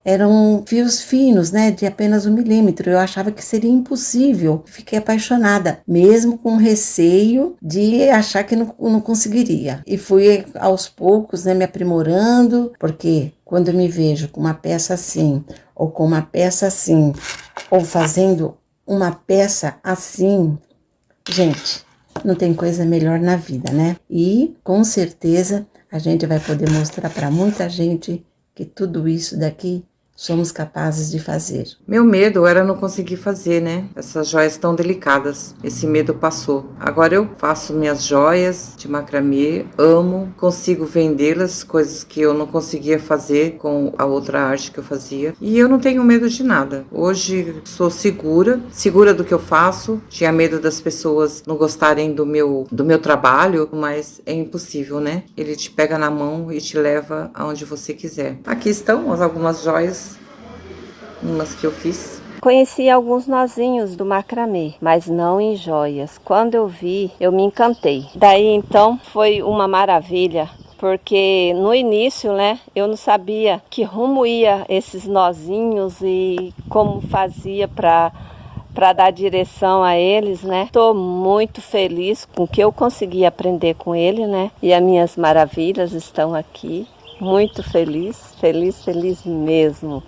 Eram fios finos, né, de apenas 1 milímetro. Eu achava que seria impossível. Fiquei apaixonada, mesmo com receio de achar que não conseguiria. E fui aos poucos, né, me aprimorando, porque quando eu me vejo com uma peça assim, ou com uma peça assim, ou fazendo uma peça assim, gente, não tem coisa melhor na vida, né? E com certeza a gente vai poder mostrar para muita gente que tudo isso daqui somos capazes de fazer. Meu medo era não conseguir fazer, né? Essas joias tão delicadas. Esse medo passou. Agora eu faço minhas joias de macramê, amo, consigo vendê-las, coisas que eu não conseguia fazer com a outra arte que eu fazia. E eu não tenho medo de nada. Hoje sou segura do que eu faço. Tinha medo das pessoas não gostarem do meu trabalho, mas é impossível, né? Ele te pega na mão e te leva aonde você quiser. Aqui estão algumas joias, umas que eu fiz. Conheci alguns nozinhos do macramê, mas não em joias. Quando eu vi, eu me encantei. Daí então foi uma maravilha, porque no início, né, eu não sabia que rumo ia esses nozinhos e como fazia para dar direção a eles, né? Estou muito feliz com o que eu consegui aprender com ele, né? E as minhas maravilhas estão aqui. Muito feliz, feliz mesmo.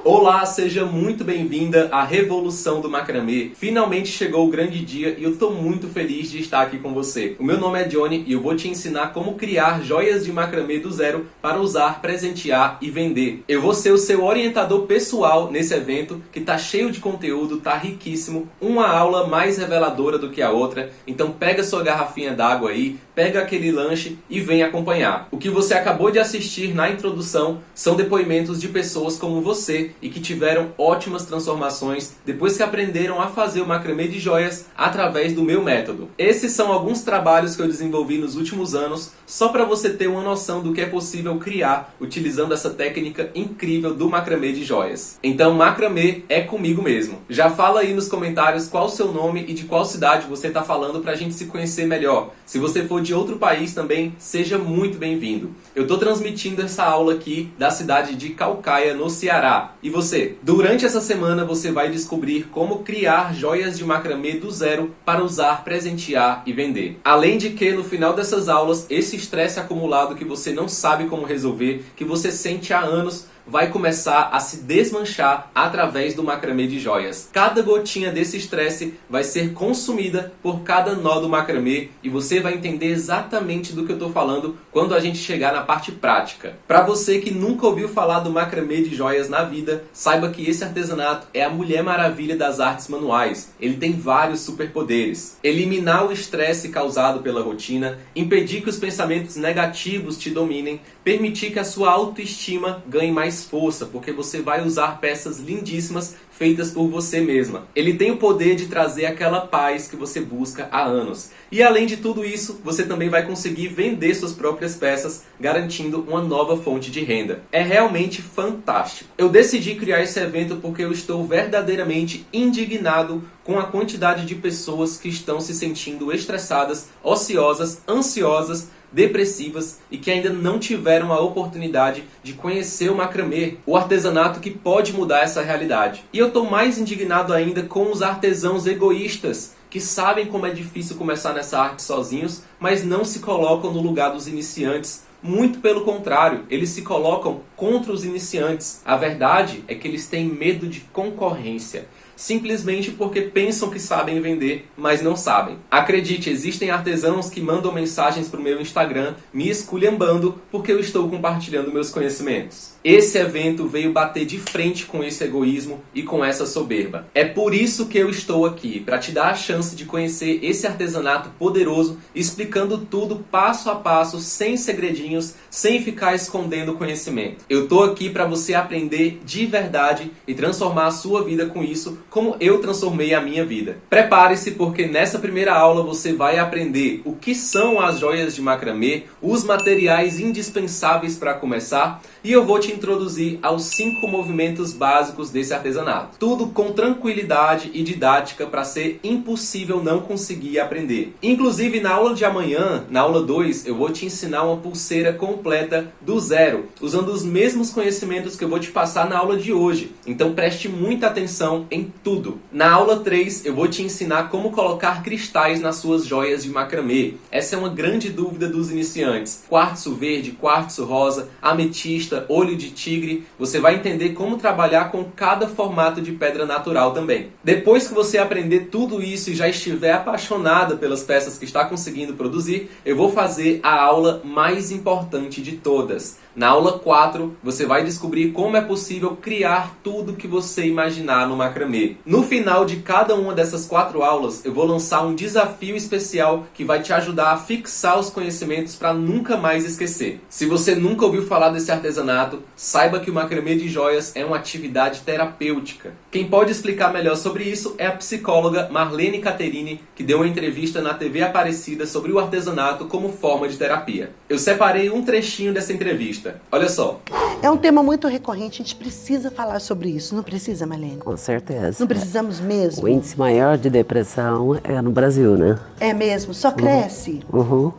Olá, seja muito bem-vinda à Revolução do Macramê. Finalmente chegou o grande dia e eu estou muito feliz de estar aqui com você. O meu nome é Johnny e eu vou te ensinar como criar joias de macramê do zero para usar, presentear e vender. Eu vou ser o seu orientador pessoal nesse evento que tá cheio de conteúdo, tá riquíssimo, uma aula mais reveladora do que a outra. Então pega sua garrafinha d'água aí, pega aquele lanche e vem acompanhar. O que você acabou de assistir na introdução são depoimentos de pessoas como você e que tiveram ótimas transformações depois que aprenderam a fazer o macramê de joias através do meu método. Esses são alguns trabalhos que eu desenvolvi nos últimos anos, só para você ter uma noção do que é possível criar utilizando essa técnica incrível do macramê de joias. Então macramê é comigo mesmo. Já fala aí nos comentários qual o seu nome e de qual cidade você está falando para a gente se conhecer melhor. Se você for de outro país também, seja muito bem-vindo. Eu estou transmitindo essa aula aqui da cidade de Caucaia, no Ceará. E você? Durante essa semana você vai descobrir como criar joias de macramê do zero para usar, presentear e vender. Além de que no final dessas aulas, esse estresse acumulado que você não sabe como resolver, que você sente há anos, vai começar a se desmanchar através do macramê de joias. Cada gotinha desse estresse vai ser consumida por cada nó do macramê e você vai entender exatamente do que eu estou falando quando a gente chegar na parte prática. Para você que nunca ouviu falar do macramê de joias na vida, saiba que esse artesanato é a Mulher Maravilha das artes manuais. Ele tem vários superpoderes. Eliminar o estresse causado pela rotina, impedir que os pensamentos negativos te dominem, permitir que a sua autoestima ganhe mais força, porque você vai usar peças lindíssimas feitas por você mesma. Ele tem o poder de trazer aquela paz que você busca há anos. E além de tudo isso, você também vai conseguir vender suas próprias peças, garantindo uma nova fonte de renda. É realmente fantástico. Eu decidi criar esse evento porque eu estou verdadeiramente indignado com a quantidade de pessoas que estão se sentindo estressadas, ociosas, ansiosas, depressivas e que ainda não tiveram a oportunidade de conhecer o macramê, o artesanato que pode mudar essa realidade. E eu estou mais indignado ainda com os artesãos egoístas que sabem como é difícil começar nessa arte sozinhos, mas não se colocam no lugar dos iniciantes. Muito pelo contrário, eles se colocam contra os iniciantes. A verdade é que eles têm medo de concorrência. Simplesmente porque pensam que sabem vender, mas não sabem. Acredite, existem artesãos que mandam mensagens para o meu Instagram me esculhambando porque eu estou compartilhando meus conhecimentos. Esse evento veio bater de frente com esse egoísmo e com essa soberba. É por isso que eu estou aqui, para te dar a chance de conhecer esse artesanato poderoso, explicando tudo passo a passo, sem segredinhos, sem ficar escondendo o conhecimento. Eu estou aqui para você aprender de verdade e transformar a sua vida com isso, como eu transformei a minha vida. Prepare-se, porque nessa primeira aula você vai aprender o que são as joias de macramê, os materiais indispensáveis para começar, e eu vou te introduzir aos 5 movimentos básicos desse artesanato. Tudo com tranquilidade e didática para ser impossível não conseguir aprender. Inclusive na aula de amanhã, na aula 2, eu vou te ensinar uma pulseira completa do zero, usando os mesmos conhecimentos que eu vou te passar na aula de hoje. Então preste muita atenção em tudo. Na aula 3, eu vou te ensinar como colocar cristais nas suas joias de macramê. Essa é uma grande dúvida dos iniciantes. Quartzo verde, quartzo rosa, ametista, olho de tigre. Você vai entender como trabalhar com cada formato de pedra natural também. Depois que você aprender tudo isso e já estiver apaixonada pelas peças que está conseguindo produzir, eu vou fazer a aula mais importante de todas. Na aula 4, você vai descobrir como é possível criar tudo que você imaginar no macramê. No final de cada uma dessas 4 aulas, eu vou lançar um desafio especial que vai te ajudar a fixar os conhecimentos para nunca mais esquecer. Se você nunca ouviu falar desse artesanato, saiba que o macramê de joias é uma atividade terapêutica. Quem pode explicar melhor sobre isso é a psicóloga Marlene Caterini, que deu uma entrevista na TV Aparecida sobre o artesanato como forma de terapia. Eu separei um trechinho dessa entrevista. Olha só. É um tema muito recorrente, a gente precisa falar sobre isso, não precisa, Marlene? Com certeza. Não precisamos mesmo? O índice maior de depressão é no Brasil, né? É mesmo? Só cresce? Uhum.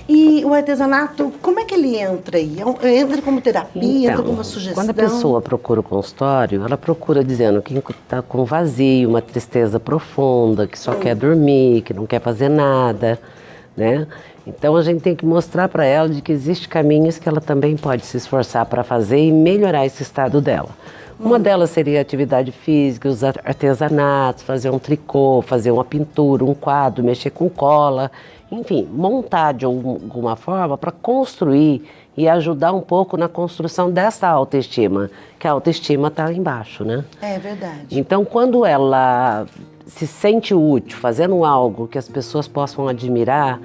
E o artesanato, como é que ele entra aí? Entra como terapia, entra como uma sugestão? Quando a pessoa procura o consultório, ela procura dizendo que está com vazio, uma tristeza profunda, que só quer dormir, que não quer fazer nada, né? Então a gente tem que mostrar para ela de que existem caminhos que ela também pode se esforçar para fazer e melhorar esse estado dela. Uma delas seria a atividade física, os artesanatos, fazer um tricô, fazer uma pintura, um quadro, mexer com cola, enfim, montar de alguma forma para construir e ajudar um pouco na construção dessa autoestima, que a autoestima está lá embaixo, né? É verdade. Então, quando ela se sente útil, fazendo algo que as pessoas possam admirar,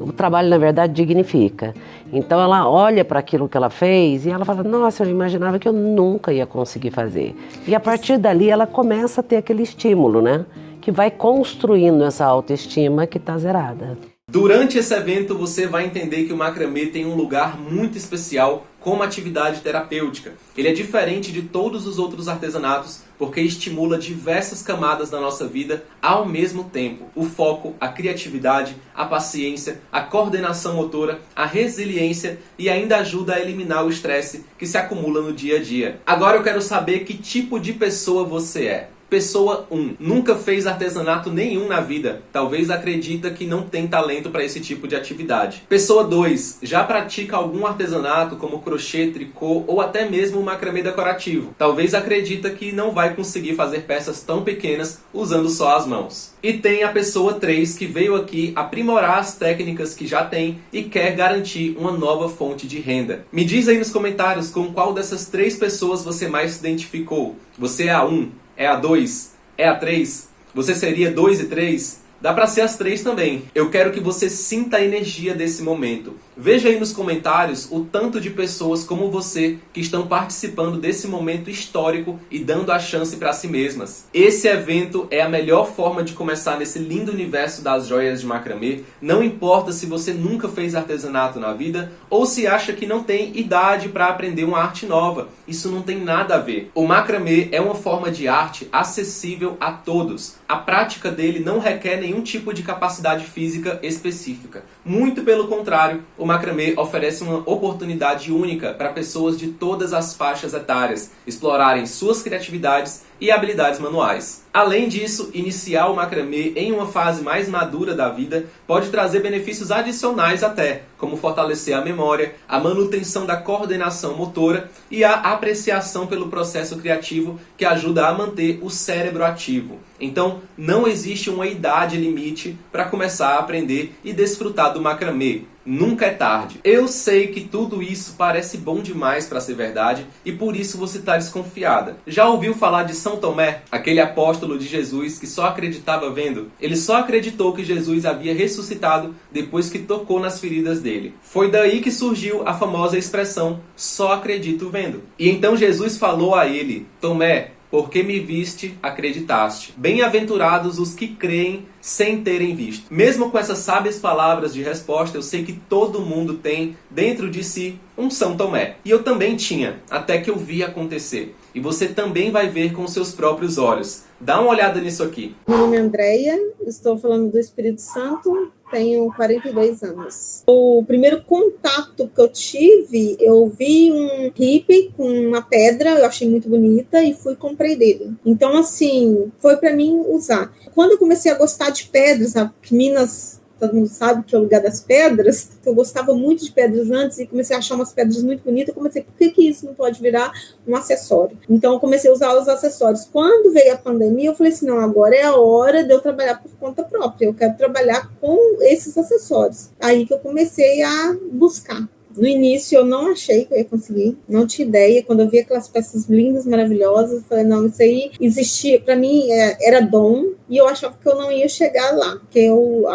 o trabalho, na verdade, dignifica. Então, ela olha para aquilo que ela fez e ela fala, nossa, eu imaginava que eu nunca ia conseguir fazer. E a partir dali, ela começa a ter aquele estímulo, né? Que vai construindo essa autoestima que está zerada. Durante esse evento, você vai entender que o macramê tem um lugar muito especial como atividade terapêutica. Ele é diferente de todos os outros artesanatos porque estimula diversas camadas da nossa vida ao mesmo tempo. O foco, a criatividade, a paciência, a coordenação motora, a resiliência e ainda ajuda a eliminar o estresse que se acumula no dia a dia. Agora eu quero saber que tipo de pessoa você é. Pessoa 1. Nunca fez artesanato nenhum na vida. Talvez acredita que não tem talento para esse tipo de atividade. Pessoa 2. Já pratica algum artesanato como crochê, tricô ou até mesmo macramê decorativo. Talvez acredita que não vai conseguir fazer peças tão pequenas usando só as mãos. E tem a pessoa 3 que veio aqui aprimorar as técnicas que já tem e quer garantir uma nova fonte de renda. Me diz aí nos comentários com qual dessas 3 pessoas você mais se identificou. Você é a 1? É a 2? É a 3? Você seria 2 e 3? Dá pra ser as 3 também. Eu quero que você sinta a energia desse momento. Veja aí nos comentários o tanto de pessoas como você que estão participando desse momento histórico e dando a chance para si mesmas. Esse evento é a melhor forma de começar nesse lindo universo das joias de macramê. Não importa se você nunca fez artesanato na vida ou se acha que não tem idade para aprender uma arte nova. Isso não tem nada a ver. O macramê é uma forma de arte acessível a todos. A prática dele não requer nenhum tipo de capacidade física específica. Muito pelo contrário, o macramê oferece uma oportunidade única para pessoas de todas as faixas etárias explorarem suas criatividades e habilidades manuais. Além disso, iniciar o macramê em uma fase mais madura da vida pode trazer benefícios adicionais até, como fortalecer a memória, a manutenção da coordenação motora e a apreciação pelo processo criativo que ajuda a manter o cérebro ativo. Então, não existe uma idade limite para começar a aprender e desfrutar do macramê. Nunca é tarde. Eu sei que tudo isso parece bom demais para ser verdade e por isso você está desconfiada. Já ouviu falar de São Tomé? Aquele apóstolo de Jesus que só acreditava vendo? Ele só acreditou que Jesus havia ressuscitado depois que tocou nas feridas dele. Foi daí que surgiu a famosa expressão, só acredito vendo. E então Jesus falou a ele, Tomé, porque me viste, acreditaste. Bem-aventurados os que creem sem terem visto. Mesmo com essas sábias palavras de resposta, eu sei que todo mundo tem dentro de si um São Tomé. E eu também tinha, até que eu vi acontecer. E você também vai ver com seus próprios olhos. Dá uma olhada nisso aqui. Meu nome é Andréia, estou falando do Espírito Santo, tenho 42 anos. O primeiro contato que eu tive, eu vi um hippie com uma pedra, eu achei muito bonita e fui e comprei dele. Então, assim, foi para mim usar. Quando eu comecei a gostar de pedras, que Minas, todo mundo sabe que é o lugar das pedras, eu gostava muito de pedras antes e comecei a achar umas pedras muito bonitas. Eu comecei, por que isso não pode virar um acessório? Então eu comecei a usar os acessórios. Quando veio a pandemia, eu falei assim, não, agora é a hora de eu trabalhar por conta própria, eu quero trabalhar com esses acessórios. Aí que eu comecei a buscar. No início eu não achei que eu ia conseguir, não tinha ideia. Quando eu vi aquelas peças lindas, maravilhosas, eu falei, não, isso aí existia, para mim era dom, e eu achava que eu não ia chegar lá, porque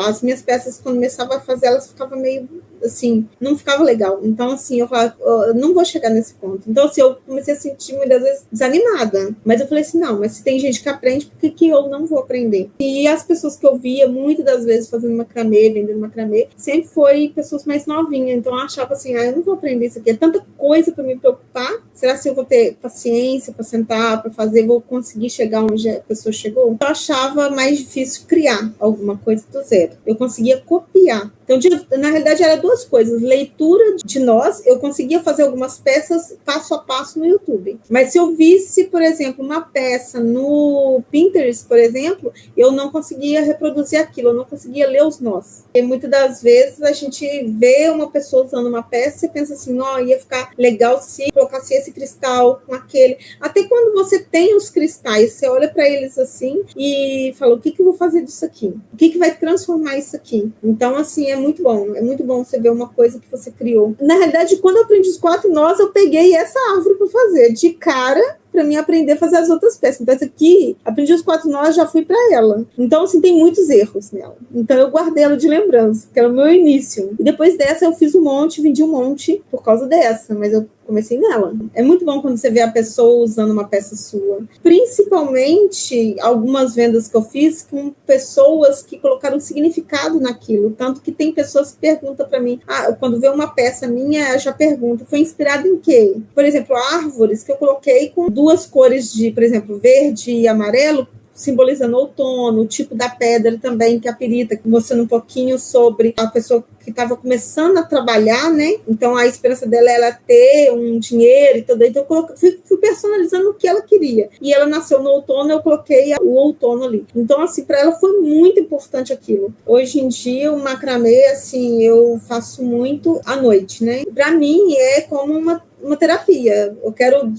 as minhas peças, quando começava a fazer, elas ficavam meio assim, não ficava legal. Então, assim, eu falava, eu não vou chegar nesse ponto. Então, assim, eu comecei a sentir muitas vezes desanimada. Mas eu falei assim, não, mas se tem gente que aprende, por que eu não vou aprender? E as pessoas que eu via, muitas das vezes, fazendo macramê, vendendo macramê, sempre foi pessoas mais novinhas. Então, eu achava assim, eu não vou aprender isso aqui. É tanta coisa para me preocupar. Será que eu vou ter paciência para sentar, para fazer, vou conseguir chegar onde a pessoa chegou? Eu achava mais difícil criar alguma coisa do zero. Eu conseguia copiar. Então, na realidade, era duas coisas. Leitura de nós, eu conseguia fazer algumas peças passo a passo no YouTube. Mas se eu visse, por exemplo, uma peça no Pinterest, por exemplo, eu não conseguia reproduzir aquilo, eu não conseguia ler os nós. E muitas das vezes a gente vê uma pessoa usando uma peça e pensa assim, ó, ia ficar legal se colocasse esse cristal com aquele. Até quando você tem os cristais, você olha para eles assim e fala, o que eu vou fazer disso aqui? O que vai transformar isso aqui? Então, assim, é muito bom você ver uma coisa que você criou. Na realidade, quando eu aprendi os 4 nós, eu peguei essa árvore para fazer de cara, para mim aprender a fazer as outras peças. Então, essa aqui, aprendi os 4 nós, já fui para ela. Então, assim, tem muitos erros nela. Então, eu guardei ela de lembrança, que era o meu início. E depois dessa, eu fiz um monte, vendi um monte por causa dessa, mas eu comecei nela. É muito bom quando você vê a pessoa usando uma peça sua. Principalmente, algumas vendas que eu fiz com pessoas que colocaram significado naquilo. Tanto que tem pessoas que perguntam para mim, quando vê uma peça minha, já pergunta, foi inspirada em quê? Por exemplo, árvores que eu coloquei com 2 cores de, por exemplo, verde e amarelo, simbolizando outono, o tipo da pedra também, que é a pirita, mostrando um pouquinho sobre a pessoa que estava começando a trabalhar, né? Então, a esperança dela era ter um dinheiro e tudo. Então, eu fui personalizando o que ela queria. E ela nasceu no outono, eu coloquei o outono ali. Então, assim, para ela foi muito importante aquilo. Hoje em dia, o macramê, assim, eu faço muito à noite, né? Para mim, é como uma terapia. Eu quero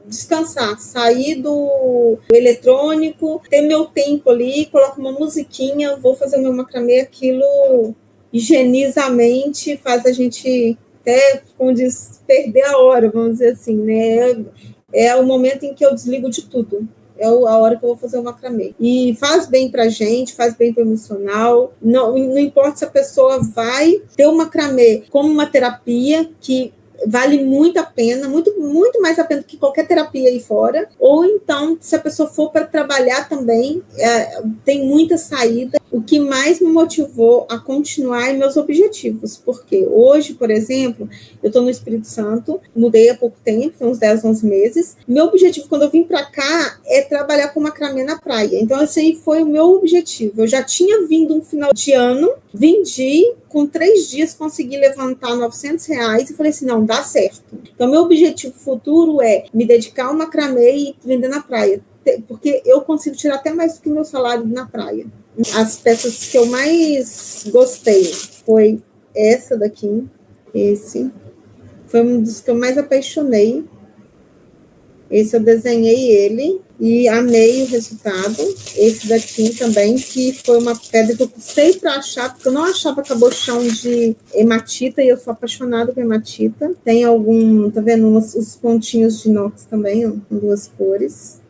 descansar, sair do eletrônico, ter meu tempo ali, coloco uma musiquinha, vou fazer o meu macramê, aquilo higieniza a mente, faz a gente até, como diz, perder a hora, vamos dizer assim, né? É o momento em que eu desligo de tudo. É a hora que eu vou fazer o macramê. E faz bem pra gente, faz bem pro emocional. Não importa se a pessoa vai ter o macramê como uma terapia, que vale muito a pena, muito, muito mais a pena do que qualquer terapia aí fora. Ou então, se a pessoa for para trabalhar também, tem muita saída. O que mais me motivou a continuar meus objetivos, porque hoje, por exemplo, eu estou no Espírito Santo, mudei há pouco tempo, tem uns 10, 11 meses. Meu objetivo, quando eu vim para cá, é trabalhar com macramê na praia. Então, esse aí foi o meu objetivo. Eu já tinha vindo um final de ano, vendi, com 3 dias consegui levantar R$900 e falei assim, não, dá certo. Então, meu objetivo futuro é me dedicar ao macramê e vender na praia, porque eu consigo tirar até mais do que o meu salário na praia. As peças que eu mais gostei foi essa daqui, esse. Foi um dos que eu mais apaixonei. Esse eu desenhei ele e amei o resultado. Esse daqui também, que foi uma pedra que eu custei para achar, porque eu não achava cabochão de hematita, e eu sou apaixonada por hematita. Tem algum, tá vendo, os pontinhos de inox também, ó, com 2 cores.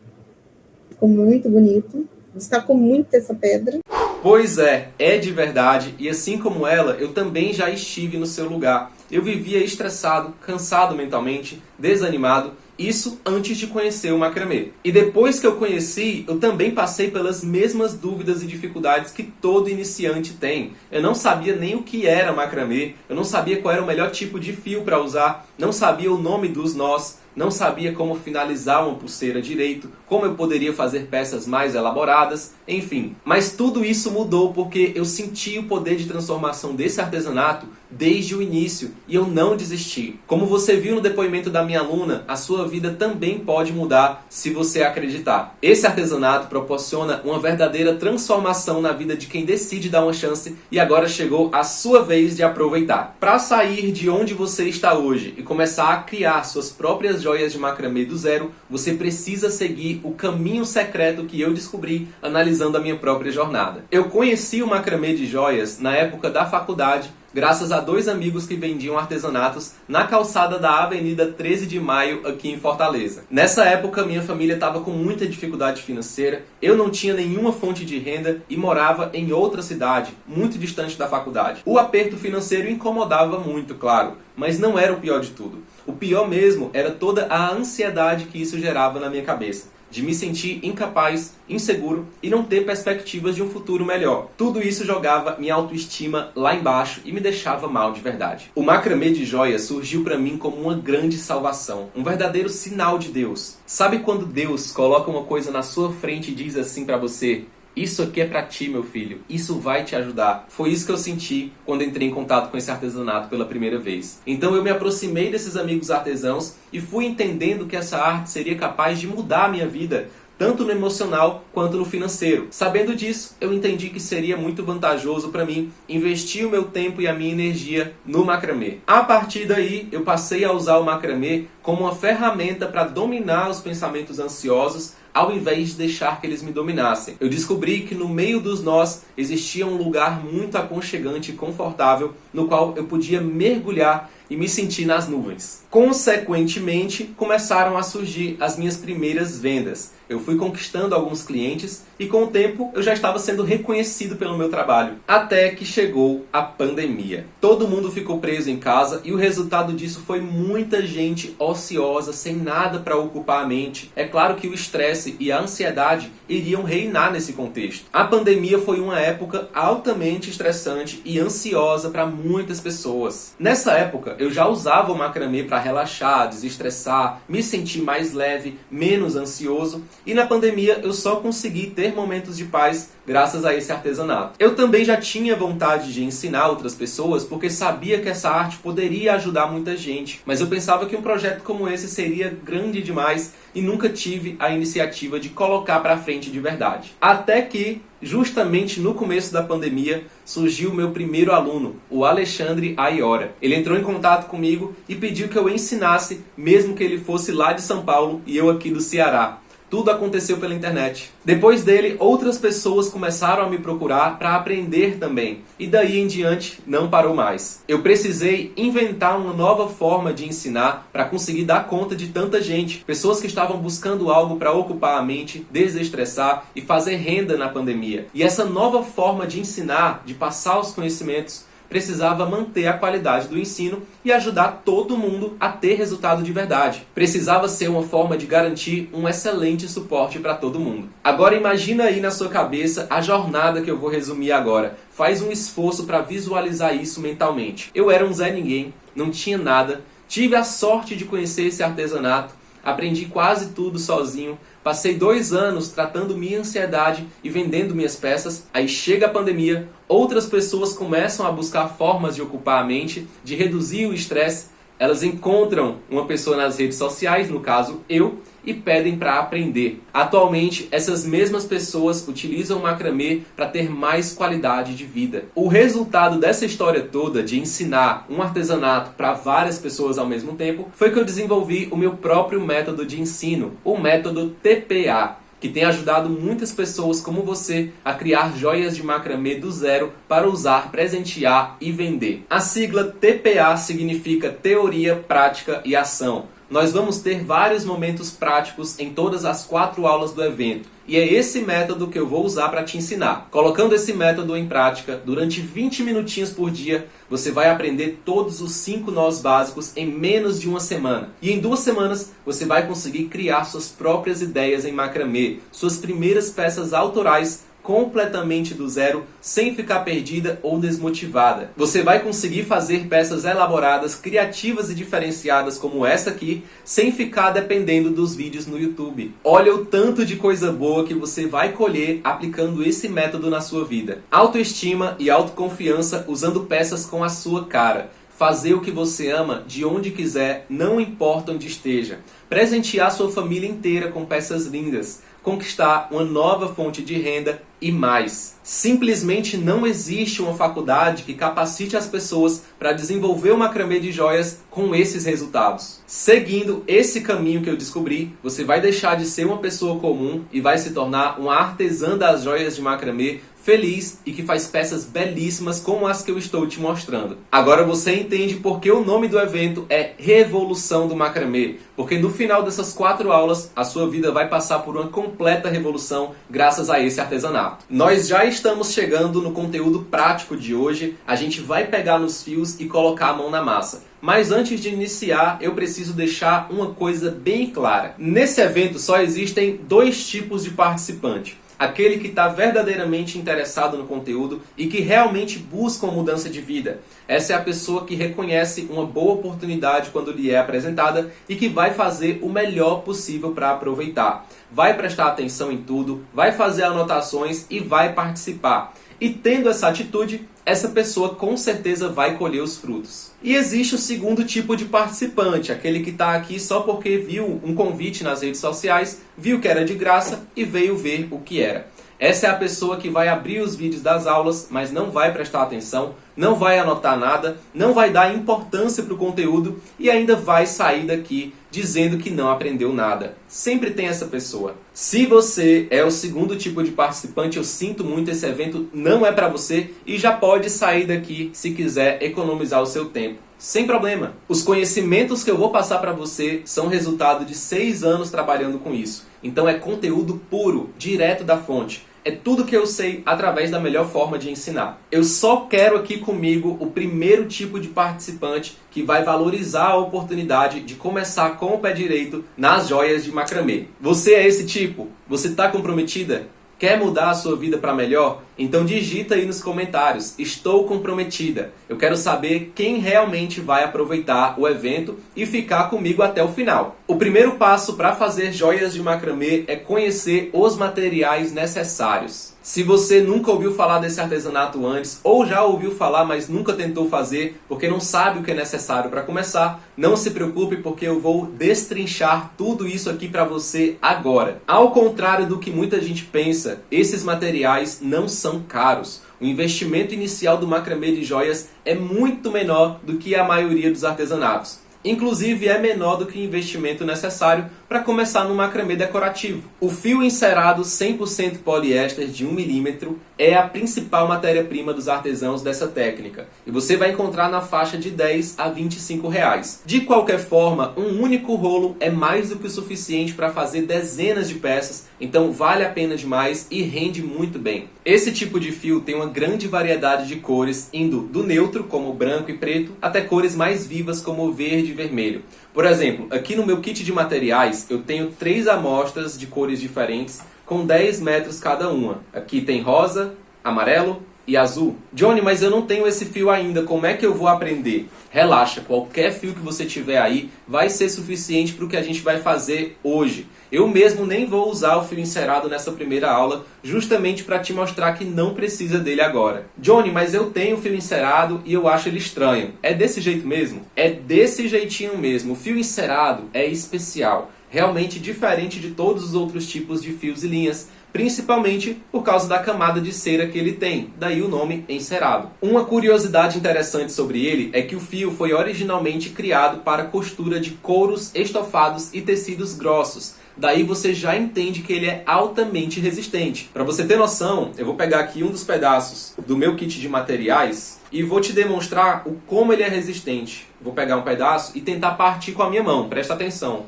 Ficou muito bonito. Destacou muito essa pedra. Pois é de verdade, e assim como ela, eu também já estive no seu lugar. Eu vivia estressado, cansado mentalmente, desanimado, Isso antes de conhecer o macramê. E depois que eu conheci, eu também passei pelas mesmas dúvidas e dificuldades que todo iniciante tem. Eu não sabia nem o que era macramê, eu não sabia qual era o melhor tipo de fio para usar, não sabia o nome dos nós, não sabia como finalizar uma pulseira direito, como eu poderia fazer peças mais elaboradas, enfim. Mas tudo isso mudou porque eu senti o poder de transformação desse artesanato desde o início e eu não desisti. Como você viu no depoimento da minha aluna, a sua vida também pode mudar se você acreditar. Esse artesanato proporciona uma verdadeira transformação na vida de quem decide dar uma chance e agora chegou a sua vez de aproveitar. Para sair de onde você está hoje e começar a criar suas próprias joias de macramê do zero, você precisa seguir o caminho secreto que eu descobri analisando a minha própria jornada. Eu conheci o macramê de joias na época da faculdade, graças a 2 amigos que vendiam artesanatos na calçada da Avenida 13 de Maio, aqui em Fortaleza. Nessa época, minha família estava com muita dificuldade financeira, eu não tinha nenhuma fonte de renda e morava em outra cidade, muito distante da faculdade. O aperto financeiro incomodava muito, claro, mas não era o pior de tudo. O pior mesmo era toda a ansiedade que isso gerava na minha cabeça, de me sentir incapaz, inseguro e não ter perspectivas de um futuro melhor. Tudo isso jogava minha autoestima lá embaixo e me deixava mal de verdade. O macramê de joias surgiu para mim como uma grande salvação, um verdadeiro sinal de Deus. Sabe quando Deus coloca uma coisa na sua frente e diz assim para você: isso aqui é pra ti, meu filho. Isso vai te ajudar. Foi isso que eu senti quando entrei em contato com esse artesanato pela primeira vez. Então eu me aproximei desses amigos artesãos e fui entendendo que essa arte seria capaz de mudar a minha vida, tanto no emocional quanto no financeiro. Sabendo disso, eu entendi que seria muito vantajoso para mim investir o meu tempo e a minha energia no macramê. A partir daí, eu passei a usar o macramê como uma ferramenta para dominar os pensamentos ansiosos, ao invés de deixar que eles me dominassem. Eu descobri que no meio dos nós existia um lugar muito aconchegante e confortável, no qual eu podia mergulhar e me sentir nas nuvens. Consequentemente, começaram a surgir as minhas primeiras vendas. Eu fui conquistando alguns clientes e com o tempo eu já estava sendo reconhecido pelo meu trabalho. Até que chegou a pandemia. Todo mundo ficou preso em casa e o resultado disso foi muita gente ociosa, sem nada para ocupar a mente. É claro que o estresse e a ansiedade iriam reinar nesse contexto. A pandemia foi uma época altamente estressante e ansiosa para muitas pessoas. Nessa época, eu já usava o macramê para relaxar, desestressar, me sentir mais leve, menos ansioso. E na pandemia eu só consegui ter momentos de paz graças a esse artesanato. Eu também já tinha vontade de ensinar outras pessoas porque sabia que essa arte poderia ajudar muita gente. Mas eu pensava que um projeto como esse seria grande demais e nunca tive a iniciativa de colocar para frente de verdade. Até que, justamente no começo da pandemia, surgiu o meu primeiro aluno, o Alexandre Aiora. Ele entrou em contato comigo e pediu que eu ensinasse, mesmo que ele fosse lá de São Paulo e eu aqui do Ceará. Tudo aconteceu pela internet. Depois dele, outras pessoas começaram a me procurar para aprender também. E daí em diante, não parou mais. Eu precisei inventar uma nova forma de ensinar para conseguir dar conta de tanta gente. Pessoas que estavam buscando algo para ocupar a mente, desestressar e fazer renda na pandemia. E essa nova forma de ensinar, de passar os conhecimentos, precisava manter a qualidade do ensino e ajudar todo mundo a ter resultado de verdade. Precisava ser uma forma de garantir um excelente suporte para todo mundo. Agora imagina aí na sua cabeça a jornada que eu vou resumir agora. Faz um esforço para visualizar isso mentalmente. Eu era um Zé Ninguém, não tinha nada, tive a sorte de conhecer esse artesanato, aprendi quase tudo sozinho, passei 2 anos tratando minha ansiedade e vendendo minhas peças. Aí chega a pandemia, outras pessoas começam a buscar formas de ocupar a mente, de reduzir o estresse. Elas encontram uma pessoa nas redes sociais, no caso eu, e pedem para aprender. Atualmente, essas mesmas pessoas utilizam o macramê para ter mais qualidade de vida. O resultado dessa história toda de ensinar um artesanato para várias pessoas ao mesmo tempo foi que eu desenvolvi o meu próprio método de ensino, o método TPA, que tem ajudado muitas pessoas como você a criar joias de macramê do zero para usar, presentear e vender. A sigla TPA significa Teoria, Prática e Ação. nós vamos ter vários momentos práticos em todas as 4 aulas do evento. E é esse método que eu vou usar para te ensinar. Colocando esse método em prática, durante 20 minutinhos por dia, você vai aprender todos os 5 nós básicos em menos de uma semana. E em 2 semanas, você vai conseguir criar suas próprias ideias em macramê, suas primeiras peças autorais, completamente do zero, sem ficar perdida ou desmotivada. Você vai conseguir fazer peças elaboradas, criativas e diferenciadas como essa aqui, sem ficar dependendo dos vídeos no YouTube. Olha o tanto de coisa boa que você vai colher aplicando esse método na sua vida. Autoestima e autoconfiança usando peças com a sua cara. Fazer o que você ama de onde quiser, não importa onde esteja. Presentear sua família inteira com peças lindas. Conquistar uma nova fonte de renda e mais. Simplesmente não existe uma faculdade que capacite as pessoas para desenvolver o macramê de joias com esses resultados. Seguindo esse caminho que eu descobri, você vai deixar de ser uma pessoa comum e vai se tornar uma artesã das joias de macramê feliz e que faz peças belíssimas como as que eu estou te mostrando. Agora você entende por que o nome do evento é Revolução do Macramê, porque no final dessas 4 aulas a sua vida vai passar por uma completa revolução graças a esse artesanato. Nós já estamos chegando no conteúdo prático de hoje, a gente vai pegar nos fios e colocar a mão na massa. Mas antes de iniciar, eu preciso deixar uma coisa bem clara. Nesse evento só existem 2 tipos de participante. Aquele que está verdadeiramente interessado no conteúdo e que realmente busca uma mudança de vida. Essa é a pessoa que reconhece uma boa oportunidade quando lhe é apresentada e que vai fazer o melhor possível para aproveitar. Vai prestar atenção em tudo, vai fazer anotações e vai participar. E tendo essa atitude, essa pessoa com certeza vai colher os frutos. E existe o segundo tipo de participante, aquele que está aqui só porque viu um convite nas redes sociais, viu que era de graça e veio ver o que era. Essa é a pessoa que vai abrir os vídeos das aulas, mas não vai prestar atenção, não vai anotar nada, não vai dar importância para o conteúdo e ainda vai sair daqui dizendo que não aprendeu nada. Sempre tem essa pessoa. Se você é o segundo tipo de participante, eu sinto muito, esse evento não é para você e já pode sair daqui se quiser economizar o seu tempo. Sem problema. Os conhecimentos que eu vou passar para você são resultado de 6 anos trabalhando com isso. Então é conteúdo puro, direto da fonte. É tudo que eu sei através da melhor forma de ensinar. Eu só quero aqui comigo o primeiro tipo de participante que vai valorizar a oportunidade de começar com o pé direito nas joias de macramê. Você é esse tipo? Você está comprometida? Quer mudar a sua vida para melhor? Então digita aí nos comentários, estou comprometida. Eu quero saber quem realmente vai aproveitar o evento e ficar comigo até o final. O primeiro passo para fazer joias de macramê é conhecer os materiais necessários. Se você nunca ouviu falar desse artesanato antes, ou já ouviu falar, mas nunca tentou fazer, porque não sabe o que é necessário para começar, não se preocupe, porque eu vou destrinchar tudo isso aqui para você agora. Ao contrário do que muita gente pensa, esses materiais não são caros. O investimento inicial do macramê de joias é muito menor do que a maioria dos artesanatos. Inclusive é menor do que o investimento necessário para começar no macramê decorativo. O fio encerado 100% poliéster de 1 mm é a principal matéria-prima dos artesãos dessa técnica. E você vai encontrar na faixa de 10 a 25 reais. De qualquer forma, um único rolo é mais do que o suficiente para fazer dezenas de peças, então vale a pena demais e rende muito bem. Esse tipo de fio tem uma grande variedade de cores, indo do neutro, como branco e preto, até cores mais vivas, como verde e vermelho. Por exemplo, aqui no meu kit de materiais, eu tenho 3 amostras de cores diferentes, com 10 metros cada uma. Aqui tem rosa, amarelo e azul. Johnny, mas eu não tenho esse fio ainda, como é que eu vou aprender? Relaxa, qualquer fio que você tiver aí vai ser suficiente para o que a gente vai fazer hoje. Eu mesmo nem vou usar o fio encerado nessa primeira aula, justamente para te mostrar que não precisa dele agora. Johnny, mas eu tenho fio encerado e eu acho ele estranho. É desse jeito mesmo? É desse jeitinho mesmo. O fio encerado é especial, realmente diferente de todos os outros tipos de fios e linhas, principalmente por causa da camada de cera que ele tem, daí o nome encerado. Uma curiosidade interessante sobre ele é que o fio foi originalmente criado para costura de couros, estofados e tecidos grossos. Daí você já entende que ele é altamente resistente. Para você ter noção, eu vou pegar aqui um dos pedaços do meu kit de materiais e vou te demonstrar o como ele é resistente. Vou pegar um pedaço e tentar partir com a minha mão, presta atenção.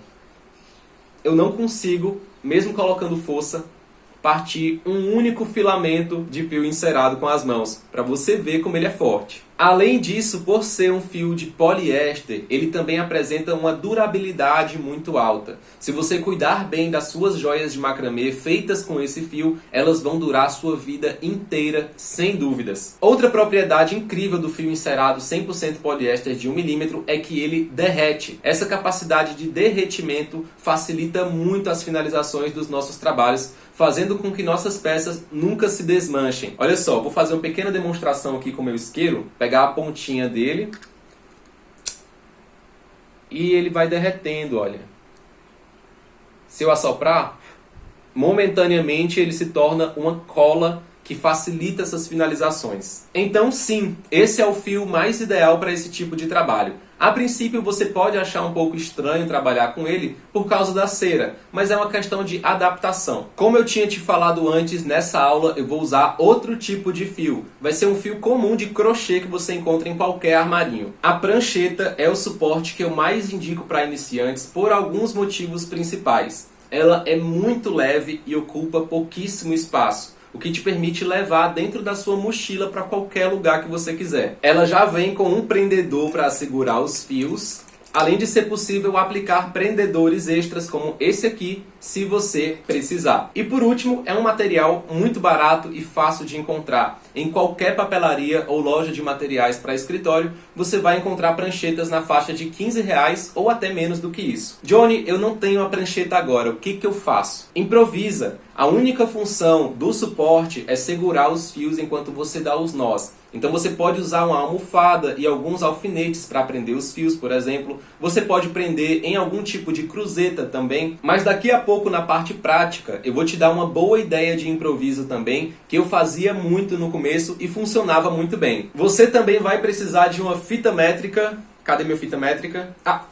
Eu não consigo, mesmo colocando força, partir um único filamento de fio encerado com as mãos, para você ver como ele é forte. Além disso, por ser um fio de poliéster, ele também apresenta uma durabilidade muito alta. Se você cuidar bem das suas joias de macramê feitas com esse fio, elas vão durar a sua vida inteira, sem dúvidas. Outra propriedade incrível do fio encerado 100% poliéster de 1 mm é que ele derrete. Essa capacidade de derretimento facilita muito as finalizações dos nossos trabalhos, fazendo com que nossas peças nunca se desmanchem. Olha só, vou fazer uma pequena demonstração aqui com o meu isqueiro, pegar a pontinha dele e ele vai derretendo, olha. Se eu assoprar, momentaneamente ele se torna uma cola que facilita essas finalizações. Então sim, esse é o fio mais ideal para esse tipo de trabalho. A princípio você pode achar um pouco estranho trabalhar com ele por causa da cera, mas é uma questão de adaptação. Como eu tinha te falado antes, nessa aula eu vou usar outro tipo de fio. Vai ser um fio comum de crochê que você encontra em qualquer armarinho. A prancheta é o suporte que eu mais indico para iniciantes por alguns motivos principais. Ela é muito leve e ocupa pouquíssimo espaço, o que te permite levar dentro da sua mochila para qualquer lugar que você quiser. Ela já vem com um prendedor para segurar os fios, além de ser possível aplicar prendedores extras como esse aqui, se você precisar. E por último, é um material muito barato e fácil de encontrar. Em qualquer papelaria ou loja de materiais para escritório, você vai encontrar pranchetas na faixa de R$15 ou até menos do que isso. Johnny, eu não tenho a prancheta agora, o que eu faço? Improvisa! A única função do suporte é segurar os fios enquanto você dá os nós. Então você pode usar uma almofada e alguns alfinetes para prender os fios, por exemplo. Você pode prender em algum tipo de cruzeta também. Mas daqui a pouco, na parte prática, eu vou te dar uma boa ideia de improviso também, que eu fazia muito no começo e funcionava muito bem. Você também vai precisar de uma fita métrica. Cadê minha fita métrica? Ah!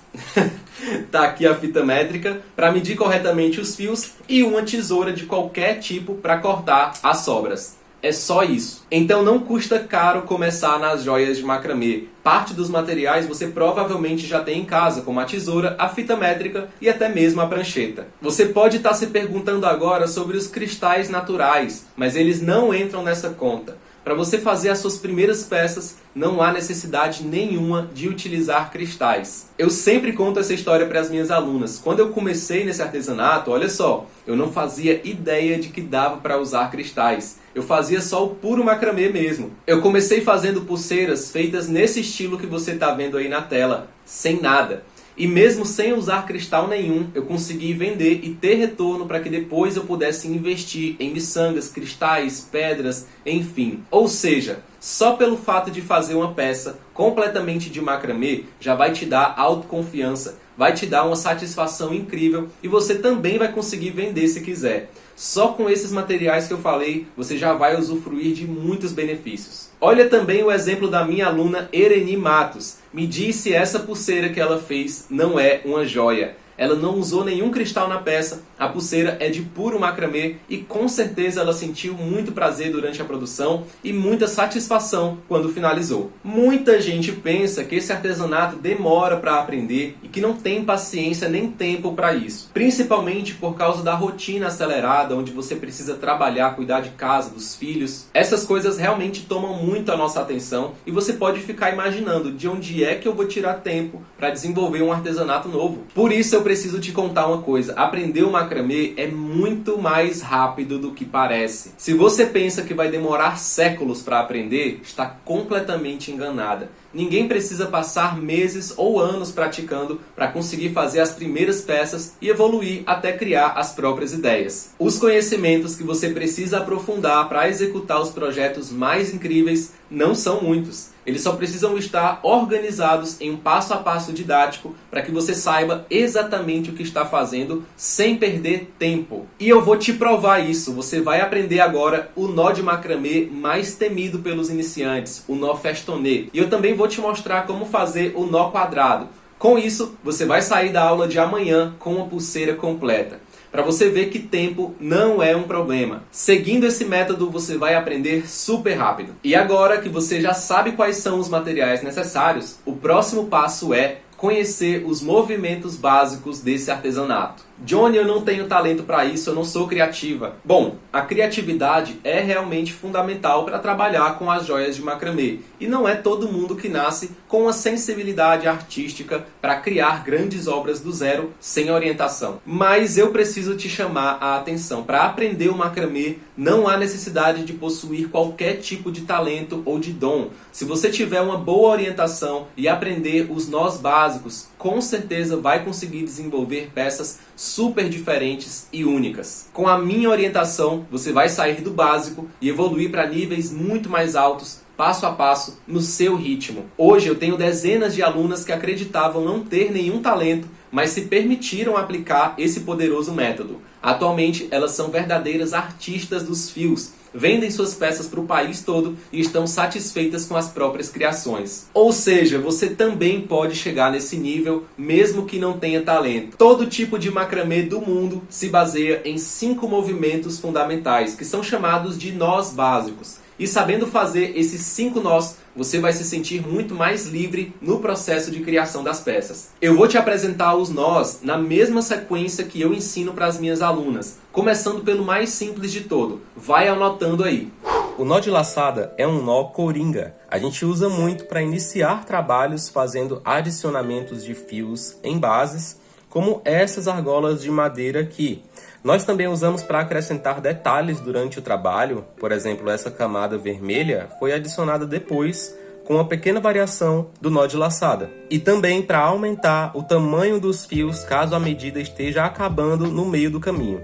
Tá aqui a fita métrica para medir corretamente os fios e uma tesoura de qualquer tipo para cortar as sobras. É só isso. Então não custa caro começar nas joias de macramê. Parte dos materiais você provavelmente já tem em casa, como a tesoura, a fita métrica e até mesmo a prancheta. Você pode estar se perguntando agora sobre os cristais naturais, mas eles não entram nessa conta. Para você fazer as suas primeiras peças, não há necessidade nenhuma de utilizar cristais. Eu sempre conto essa história para as minhas alunas. Quando eu comecei nesse artesanato, olha só, eu não fazia ideia de que dava para usar cristais. Eu fazia só o puro macramê mesmo. Eu comecei fazendo pulseiras feitas nesse estilo que você está vendo aí na tela, sem nada. E mesmo sem usar cristal nenhum, eu consegui vender e ter retorno para que depois eu pudesse investir em miçangas, cristais, pedras, enfim. Ou seja, só pelo fato de fazer uma peça completamente de macramê já vai te dar autoconfiança, vai te dar uma satisfação incrível e você também vai conseguir vender se quiser. Só com esses materiais que eu falei, você já vai usufruir de muitos benefícios. Olha também o exemplo da minha aluna Ereni Matos. Me diz se essa pulseira que ela fez não é uma joia. Ela não usou nenhum cristal na peça, a pulseira é de puro macramê e com certeza ela sentiu muito prazer durante a produção e muita satisfação quando finalizou. Muita gente pensa que esse artesanato demora para aprender e que não tem paciência nem tempo para isso. Principalmente por causa da rotina acelerada, onde você precisa trabalhar, cuidar de casa, dos filhos. Essas coisas realmente tomam muito a nossa atenção e você pode ficar imaginando de onde é que eu vou tirar tempo para desenvolver um artesanato novo. Por isso eu preciso te contar uma coisa, aprender o macramê é muito mais rápido do que parece. Se você pensa que vai demorar séculos para aprender, está completamente enganada. Ninguém precisa passar meses ou anos praticando para conseguir fazer as primeiras peças e evoluir até criar as próprias ideias. Os conhecimentos que você precisa aprofundar para executar os projetos mais incríveis não são muitos. Eles só precisam estar organizados em um passo a passo didático para que você saiba exatamente o que está fazendo sem perder tempo. E eu vou te provar isso. Você vai aprender agora o nó de macramê mais temido pelos iniciantes, o nó festonê. E eu também vou te mostrar como fazer o nó quadrado. Com isso, você vai sair da aula de amanhã com uma pulseira completa. para você ver que tempo não é um problema. Seguindo esse método, você vai aprender super rápido. E agora que você já sabe quais são os materiais necessários, o próximo passo é conhecer os movimentos básicos desse artesanato. Johnny, eu não tenho talento para isso, eu não sou criativa. Bom, a criatividade é realmente fundamental para trabalhar com as joias de macramê. E não é todo mundo que nasce com uma sensibilidade artística para criar grandes obras do zero sem orientação. Mas eu preciso te chamar a atenção. Para aprender o macramê, não há necessidade de possuir qualquer tipo de talento ou de dom. Se você tiver uma boa orientação e aprender os nós básicos, com certeza vai conseguir desenvolver peças super diferentes e únicas. Com a minha orientação, você vai sair do básico e evoluir para níveis muito mais altos, passo a passo, no seu ritmo. Hoje eu tenho dezenas de alunas que acreditavam não ter nenhum talento, mas se permitiram aplicar esse poderoso método. Atualmente, elas são verdadeiras artistas dos fios, vendem suas peças para o país todo e estão satisfeitas com as próprias criações. Ou seja, você também pode chegar nesse nível, mesmo que não tenha talento. Todo tipo de macramê do mundo se baseia em 5 movimentos fundamentais, que são chamados de nós básicos. E sabendo fazer esses 5 nós, você vai se sentir muito mais livre no processo de criação das peças. Eu vou te apresentar os nós na mesma sequência que eu ensino para as minhas alunas, começando pelo mais simples de todo. Vai anotando aí. O nó de laçada é um nó coringa. A gente usa muito para iniciar trabalhos fazendo adicionamentos de fios em bases, como essas argolas de madeira aqui. Nós também usamos para acrescentar detalhes durante o trabalho. Por exemplo, essa camada vermelha foi adicionada depois com uma pequena variação do nó de laçada. E também para aumentar o tamanho dos fios caso a medida esteja acabando no meio do caminho.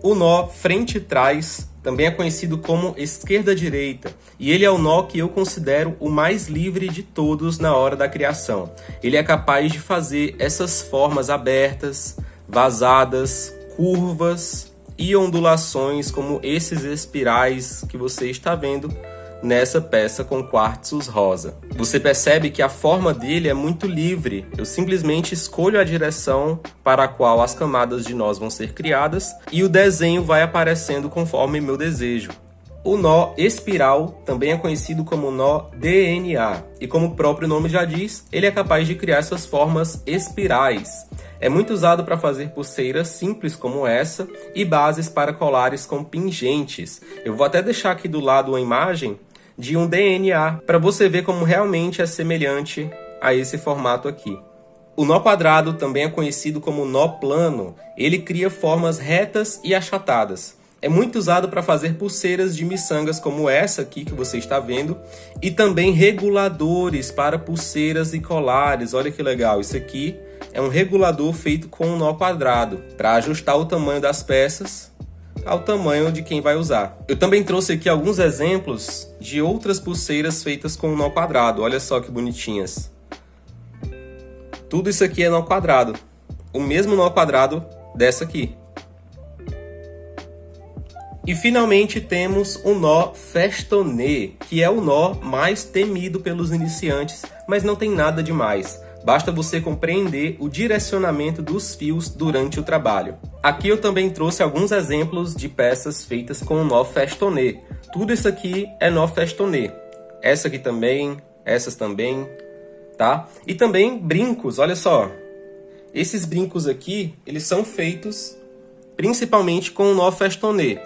O nó frente e trás também é conhecido como esquerda-direita, e ele é o nó que eu considero o mais livre de todos na hora da criação. Ele é capaz de fazer essas formas abertas, vazadas, curvas e ondulações como esses espirais que você está vendo nessa peça com quartzos rosa. Você percebe que a forma dele é muito livre. Eu simplesmente escolho a direção para a qual as camadas de nós vão ser criadas e o desenho vai aparecendo conforme meu desejo. O nó espiral também é conhecido como nó DNA e, como o próprio nome já diz, ele é capaz de criar essas formas espirais. É muito usado para fazer pulseiras simples como essa e bases para colares com pingentes. Eu vou até deixar aqui do lado uma imagem de um DNA para você ver como realmente é semelhante a esse formato aqui. O nó quadrado também é conhecido como nó plano. Ele cria formas retas e achatadas. É muito usado para fazer pulseiras de miçangas como essa aqui que você está vendo e também reguladores para pulseiras e colares. Olha que legal, isso aqui é um regulador feito com um nó quadrado para ajustar o tamanho das peças ao tamanho de quem vai usar. Eu também trouxe aqui alguns exemplos de outras pulseiras feitas com um nó quadrado. Olha só que bonitinhas. Tudo isso aqui é nó quadrado. O mesmo nó quadrado dessa aqui. E finalmente temos o nó festonné, que é o nó mais temido pelos iniciantes, mas não tem nada demais. Basta você compreender o direcionamento dos fios durante o trabalho. Aqui eu também trouxe alguns exemplos de peças feitas com o nó festonné. Tudo isso aqui é nó festonné. Essa aqui também, essas também, tá? E também brincos, olha só. Esses brincos aqui, eles são feitos principalmente com o nó festonné.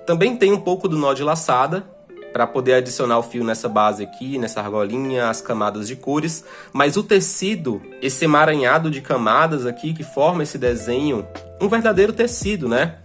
Também tem um pouco do nó de laçada, para poder adicionar o fio nessa base aqui, nessa argolinha, as camadas de cores. Mas o tecido, esse emaranhado de camadas aqui que forma esse desenho, um verdadeiro tecido, né?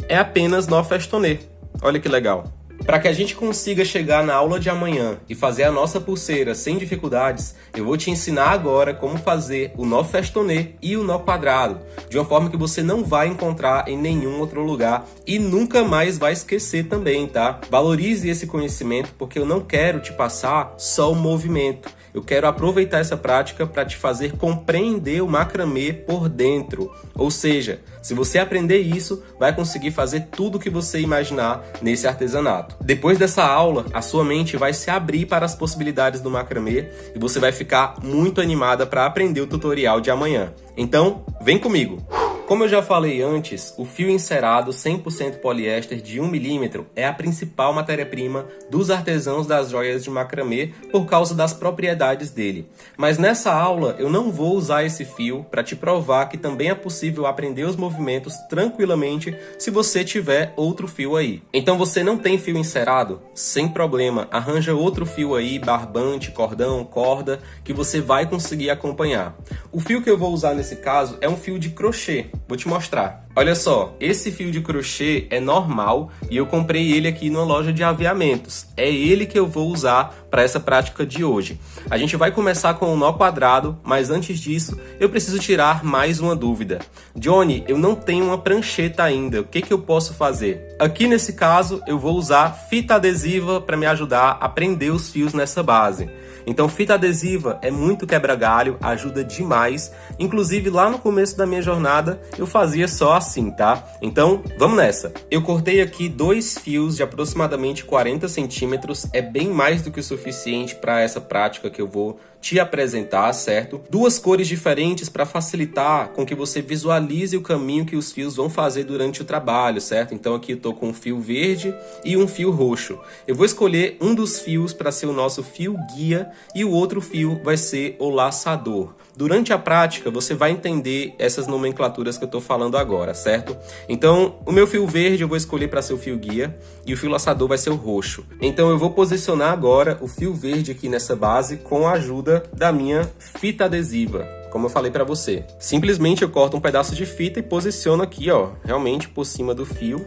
É apenas nó festonné. Olha que legal. Para que a gente consiga chegar na aula de amanhã e fazer a nossa pulseira sem dificuldades, eu vou te ensinar agora como fazer o nó festonné e o nó quadrado, de uma forma que você não vai encontrar em nenhum outro lugar e nunca mais vai esquecer também, tá? Valorize esse conhecimento, porque eu não quero te passar só o movimento. Eu quero aproveitar essa prática para te fazer compreender o macramê por dentro. Ou seja, se você aprender isso, vai conseguir fazer tudo o que você imaginar nesse artesanato. Depois dessa aula, a sua mente vai se abrir para as possibilidades do macramê e você vai ficar muito animada para aprender o tutorial de amanhã. Então, vem comigo! Como eu já falei antes, o fio encerado 100% poliéster de 1 milímetro é a principal matéria-prima dos artesãos das joias de macramê por causa das propriedades dele. Mas nessa aula eu não vou usar esse fio para te provar que também é possível aprender os movimentos tranquilamente se você tiver outro fio aí. Então você não tem fio encerado? Sem problema, arranja outro fio aí, barbante, cordão, corda, que você vai conseguir acompanhar. O fio que eu vou usar nesse caso é um fio de crochê. Vou te mostrar. Olha só, esse fio de crochê é normal e eu comprei ele aqui numa loja de aviamentos. É ele que eu vou usar para essa prática de hoje. A gente vai começar com o nó quadrado, mas antes disso eu preciso tirar mais uma dúvida. Johnny, eu não tenho uma prancheta ainda, o que eu posso fazer? Aqui nesse caso eu vou usar fita adesiva para me ajudar a prender os fios nessa base. Então fita adesiva é muito quebra-galho, ajuda demais. Inclusive lá no começo da minha jornada eu fazia só assim, tá? Então vamos nessa. Eu cortei aqui 2 fios de aproximadamente 40 centímetros, é bem mais do que o suficiente para essa prática que eu vou te apresentar, certo? 2 cores diferentes para facilitar com que você visualize o caminho que os fios vão fazer durante o trabalho, certo? Então aqui eu tô com um fio verde e um fio roxo. Eu vou escolher um dos fios para ser o nosso fio guia e o outro fio vai ser o laçador. Durante a prática, você vai entender essas nomenclaturas que eu estou falando agora, certo? Então, o meu fio verde eu vou escolher para ser o fio guia e o fio laçador vai ser o roxo. Então, eu vou posicionar agora o fio verde aqui nessa base com a ajuda da minha fita adesiva, como eu falei para você. Simplesmente eu corto um pedaço de fita e posiciono aqui, ó, realmente por cima do fio.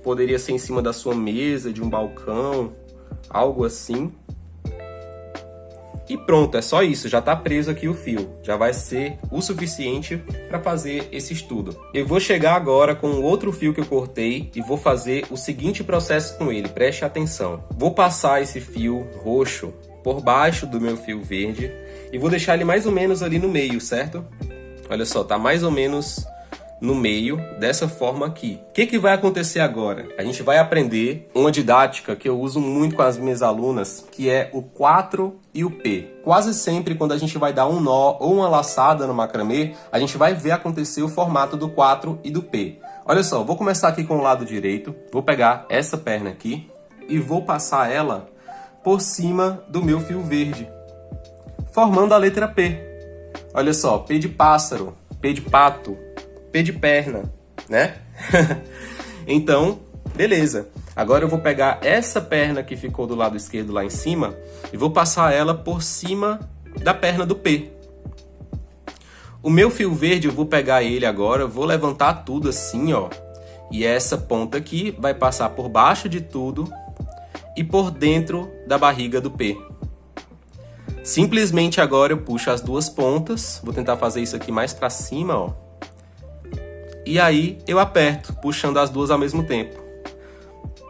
Poderia ser em cima da sua mesa, de um balcão, algo assim. E pronto, é só isso, já está preso aqui o fio. Já vai ser o suficiente para fazer esse estudo. Eu vou chegar agora com o outro fio que eu cortei e vou fazer o seguinte processo com ele, preste atenção. Vou passar esse fio roxo por baixo do meu fio verde e vou deixar ele mais ou menos ali no meio, certo? Olha só, tá mais ou menos no meio, dessa forma aqui. O que vai acontecer agora? A gente vai aprender uma didática que eu uso muito com as minhas alunas, que é o 4 e o P. Quase sempre quando a gente vai dar um nó ou uma laçada no macramê, a gente vai ver acontecer o formato do 4 e do P. Olha só, vou começar aqui com o lado direito, vou pegar essa perna aqui e vou passar ela por cima do meu fio verde, formando a letra P. Olha só, P de pássaro, P de pato, P de perna, né? Então, beleza. Agora eu vou pegar essa perna que ficou do lado esquerdo lá em cima e vou passar ela por cima da perna do P. O meu fio verde, eu vou pegar ele agora, vou levantar tudo assim, ó. E essa ponta aqui vai passar por baixo de tudo e por dentro da barriga do P. Simplesmente agora eu puxo as 2 pontas, vou tentar fazer isso aqui mais pra cima, ó. E aí eu aperto, puxando as 2 ao mesmo tempo.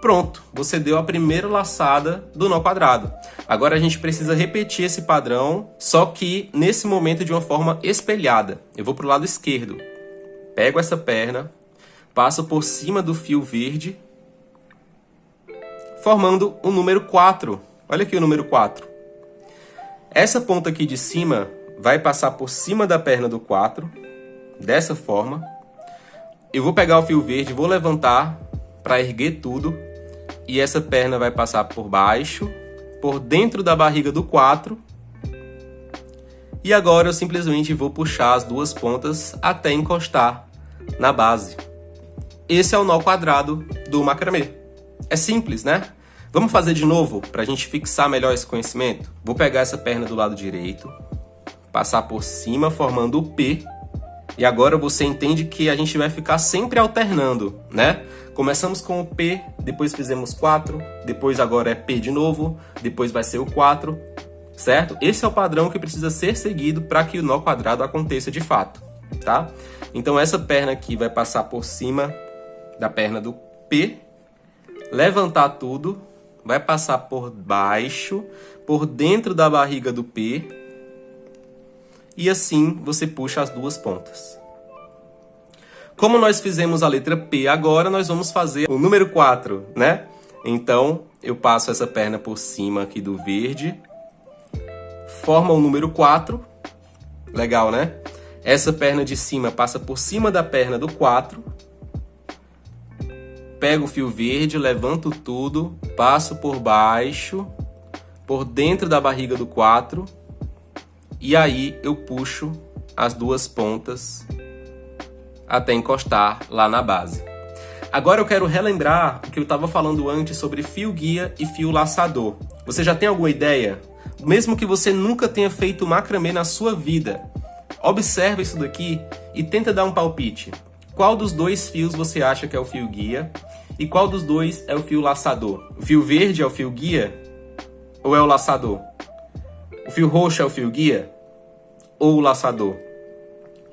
Pronto, você deu a primeira laçada do nó quadrado. Agora a gente precisa repetir esse padrão, só que nesse momento de uma forma espelhada. Eu vou para o lado esquerdo, pego essa perna, passo por cima do fio verde, formando o número 4. Olha aqui o número 4. Essa ponta aqui de cima vai passar por cima da perna do 4, dessa forma. Eu vou pegar o fio verde, vou levantar para erguer tudo. E essa perna vai passar por baixo, por dentro da barriga do 4. E agora eu simplesmente vou puxar as 2 pontas até encostar na base. Esse é o nó quadrado do macramê. É simples, né? Vamos fazer de novo para a gente fixar melhor esse conhecimento? Vou pegar essa perna do lado direito, passar por cima formando o P. E agora você entende que a gente vai ficar sempre alternando, né? Começamos com o P, depois fizemos 4, depois agora é P de novo, depois vai ser o 4, certo? Esse é o padrão que precisa ser seguido para que o nó quadrado aconteça de fato, tá? Então essa perna aqui vai passar por cima da perna do P, levantar tudo, vai passar por baixo, por dentro da barriga do P, e assim você puxa as 2 pontas. Como nós fizemos a letra P agora, nós vamos fazer o número 4, né? Então, eu passo essa perna por cima aqui do verde, forma o número 4, legal, né? Essa perna de cima passa por cima da perna do 4. Pego o fio verde, levanto tudo, passo por baixo, por dentro da barriga do 4. E aí eu puxo as duas pontas até encostar lá na base. Agora eu quero relembrar o que eu estava falando antes sobre fio guia e fio laçador. Você já tem alguma ideia? Mesmo que você nunca tenha feito macramê na sua vida, observa isso daqui e tenta dar um palpite. Qual dos dois fios você acha que é o fio guia e qual dos dois é o fio laçador? O fio verde é o fio guia ou é o laçador? O fio roxo é o fio guia ou o laçador?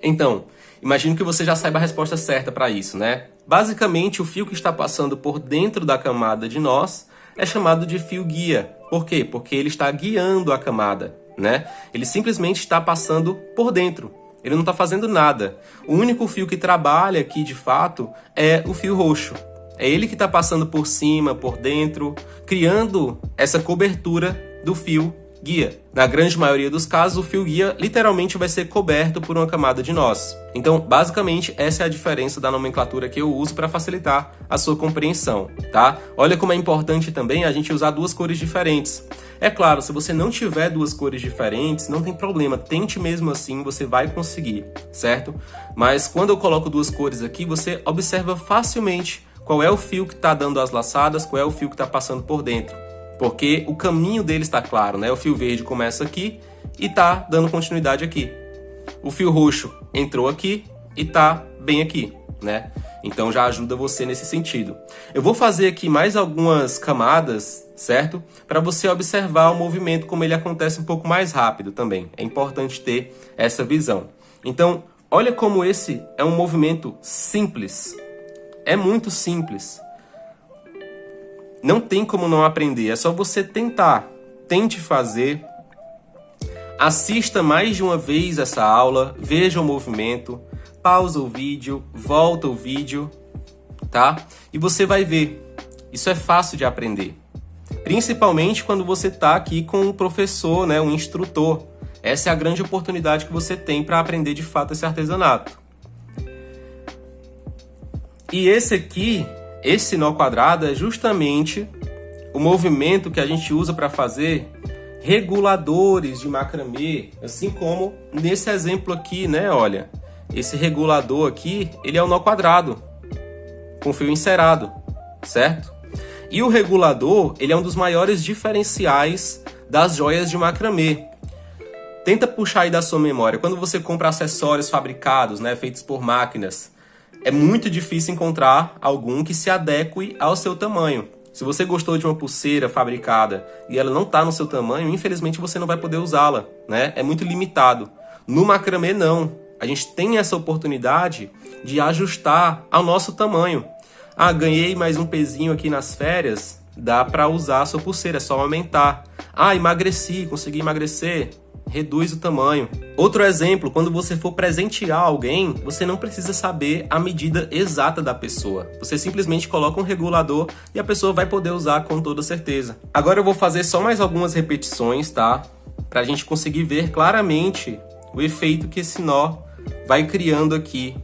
Então, imagino que você já saiba a resposta certa para isso, né? Basicamente, o fio que está passando por dentro da camada de nós é chamado de fio guia. Por quê? Porque ele está guiando a camada, né? Ele simplesmente está passando por dentro. Ele não está fazendo nada. O único fio que trabalha aqui, de fato, é o fio roxo. É ele que está passando por cima, por dentro, criando essa cobertura do fio guia. Na grande maioria dos casos, o fio guia literalmente vai ser coberto por uma camada de nós. Então, basicamente, essa é a diferença da nomenclatura que eu uso para facilitar a sua compreensão, tá? Olha como é importante também a gente usar duas cores diferentes. É claro, se você não tiver duas cores diferentes, não tem problema, tente mesmo assim, você vai conseguir, certo? Mas quando eu coloco duas cores aqui, você observa facilmente qual é o fio que está dando as laçadas, qual é o fio que está passando por dentro. Porque o caminho dele está claro, né? O fio verde começa aqui e está dando continuidade aqui. O fio roxo entrou aqui e está bem aqui, né? Então já ajuda você nesse sentido. Eu vou fazer aqui mais algumas camadas, certo? Para você observar o movimento, como ele acontece um pouco mais rápido também. É importante ter essa visão. Então, olha como esse é um movimento simples. É muito simples. Não tem como não aprender, é só você tentar. Tente fazer. Assista mais de uma vez essa aula, veja o movimento, pausa o vídeo, volta o vídeo, tá? E você vai ver. Isso é fácil de aprender. Principalmente quando você está aqui com um professor, né, um instrutor. Essa é a grande oportunidade que você tem para aprender de fato esse artesanato. E esse aqui, esse nó quadrado, é justamente o movimento que a gente usa para fazer reguladores de macramê, assim como nesse exemplo aqui, né? Olha, esse regulador aqui, ele é o nó quadrado, com fio encerado, certo? E o regulador, ele é um dos maiores diferenciais das joias de macramê. Tenta puxar aí da sua memória, quando você compra acessórios fabricados, né, feitos por máquinas, é muito difícil encontrar algum que se adeque ao seu tamanho. Se você gostou de uma pulseira fabricada e ela não está no seu tamanho, infelizmente você não vai poder usá-la, né? É muito limitado. No macramê, não. A gente tem essa oportunidade de ajustar ao nosso tamanho. Ah, ganhei mais um pezinho aqui nas férias, dá para usar a sua pulseira, é só aumentar. Ah, emagreci, consegui emagrecer. Reduz o tamanho. Outro exemplo, quando você for presentear alguém, você não precisa saber a medida exata da pessoa. Você simplesmente coloca um regulador e a pessoa vai poder usar com toda certeza. Agora eu vou fazer só mais algumas repetições, tá? Pra gente conseguir ver claramente o efeito que esse nó vai criando aqui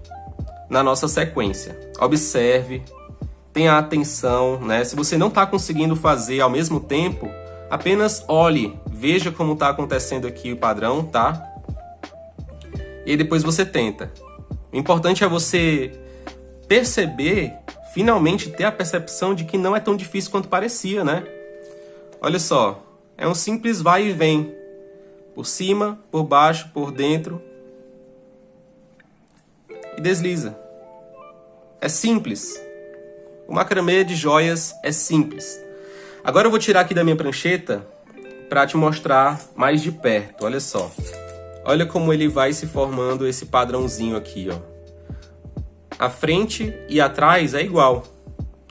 na nossa sequência. Observe, tenha atenção, né? Se você não tá conseguindo fazer ao mesmo tempo, apenas olhe, veja como está acontecendo aqui o padrão, tá? E aí depois você tenta. O importante é você perceber, finalmente ter a percepção de que não é tão difícil quanto parecia, né? Olha só, é um simples vai e vem. Por cima, por baixo, por dentro. E desliza. É simples. O macramê de joias é simples. Agora eu vou tirar aqui da minha prancheta para te mostrar mais de perto, olha só. Olha como ele vai se formando esse padrãozinho aqui, ó. A frente e atrás é igual,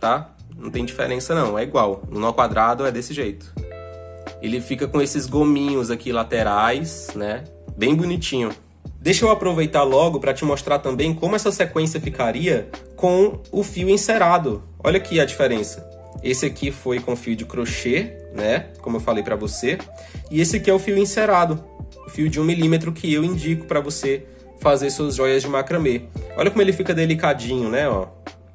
tá? Não tem diferença não, é igual. No nó quadrado é desse jeito. Ele fica com esses gominhos aqui laterais, né? Bem bonitinho. Deixa eu aproveitar logo para te mostrar também como essa sequência ficaria com o fio encerado. Olha aqui a diferença. Esse aqui foi com fio de crochê, né? Como eu falei para você. E esse aqui é o fio encerado. O fio de 1 milímetro que eu indico para você fazer suas joias de macramê. Olha como ele fica delicadinho, né? Ó,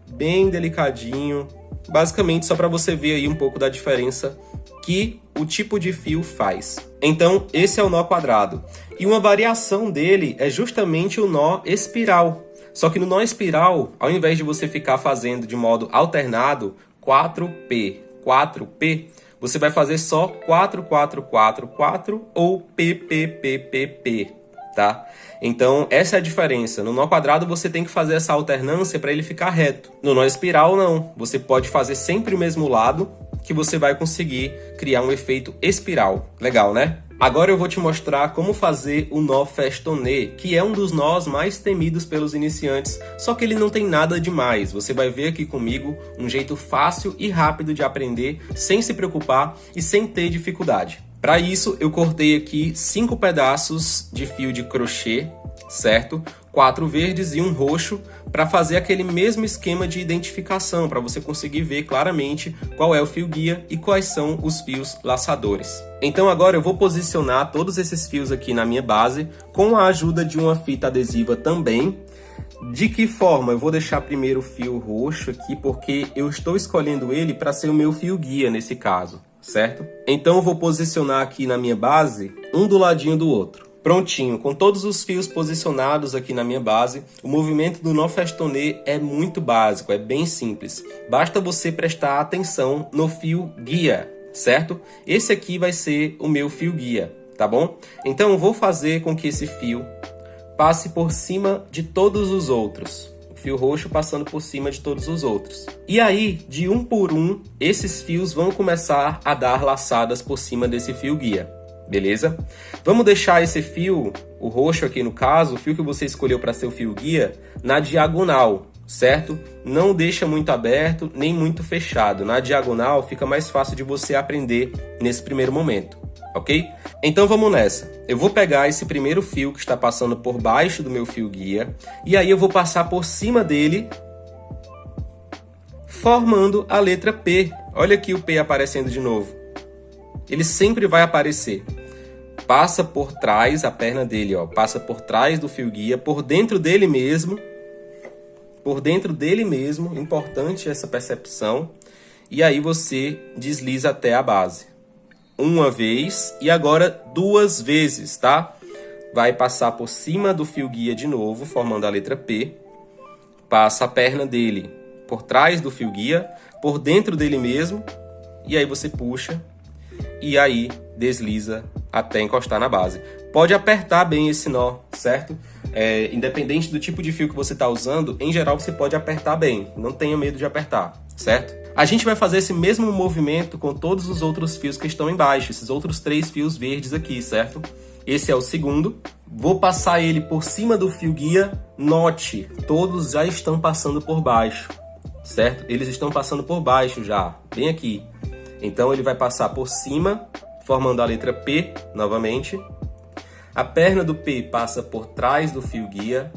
bem delicadinho. Basicamente só para você ver aí um pouco da diferença que o tipo de fio faz. Então, esse é o nó quadrado. E uma variação dele é justamente o nó espiral. Só que no nó espiral, ao invés de você ficar fazendo de modo alternado 4P, 4P, você vai fazer só 4, 4, 4, 4 ou PPPPP, tá? Então, essa é a diferença. No nó quadrado, você tem que fazer essa alternância para ele ficar reto. No nó espiral, não. Você pode fazer sempre o mesmo lado, que você vai conseguir criar um efeito espiral. Legal, né? Agora eu vou te mostrar como fazer o nó festonê, que é um dos nós mais temidos pelos iniciantes, só que ele não tem nada demais. Você vai ver aqui comigo um jeito fácil e rápido de aprender, sem se preocupar e sem ter dificuldade. Para isso, eu cortei aqui 5 pedaços de fio de crochê, certo? 4 verdes e um roxo, para fazer aquele mesmo esquema de identificação, para você conseguir ver claramente qual é o fio guia e quais são os fios laçadores. Então agora eu vou posicionar todos esses fios aqui na minha base, com a ajuda de uma fita adesiva também. De que forma? Eu vou deixar primeiro o fio roxo aqui, porque eu estou escolhendo ele para ser o meu fio guia nesse caso, certo? Então eu vou posicionar aqui na minha base, um do ladinho do outro. Prontinho, com todos os fios posicionados aqui na minha base, o movimento do nó festonê é muito básico, é bem simples. Basta você prestar atenção no fio guia, certo? Esse aqui vai ser o meu fio guia, tá bom? Então eu vou fazer com que esse fio passe por cima de todos os outros. O fio roxo passando por cima de todos os outros. E aí, de um por um, esses fios vão começar a dar laçadas por cima desse fio guia. Beleza? Vamos deixar esse fio, o roxo aqui no caso, o fio que você escolheu para ser o fio guia, na diagonal, certo? Não deixa muito aberto, nem muito fechado. Na diagonal fica mais fácil de você aprender nesse primeiro momento, ok? Então vamos nessa. Eu vou pegar esse primeiro fio que está passando por baixo do meu fio guia, e aí eu vou passar por cima dele, formando a letra P. Olha aqui o P aparecendo de novo. Ele sempre vai aparecer. Passa por trás, a perna dele, ó, passa por trás do fio guia, por dentro dele mesmo. Por dentro dele mesmo, importante essa percepção. E aí você desliza até a base. Uma vez e agora 2 vezes, tá? Vai passar por cima do fio guia de novo, formando a letra P. Passa a perna dele por trás do fio guia, por dentro dele mesmo. E aí você puxa. E aí desliza até encostar na base. Pode apertar bem esse nó, certo? Independente do tipo de fio que você está usando, em geral você pode apertar bem. Não tenha medo de apertar, certo? A gente vai fazer esse mesmo movimento com todos os outros fios que estão embaixo, esses outros 3 fios verdes aqui, certo? Esse é o segundo. Vou passar ele por cima do fio guia. Note, todos já estão passando por baixo, certo? Eles estão passando por baixo já, bem aqui. Então ele vai passar por cima, formando a letra P novamente. A perna do P passa por trás do fio guia,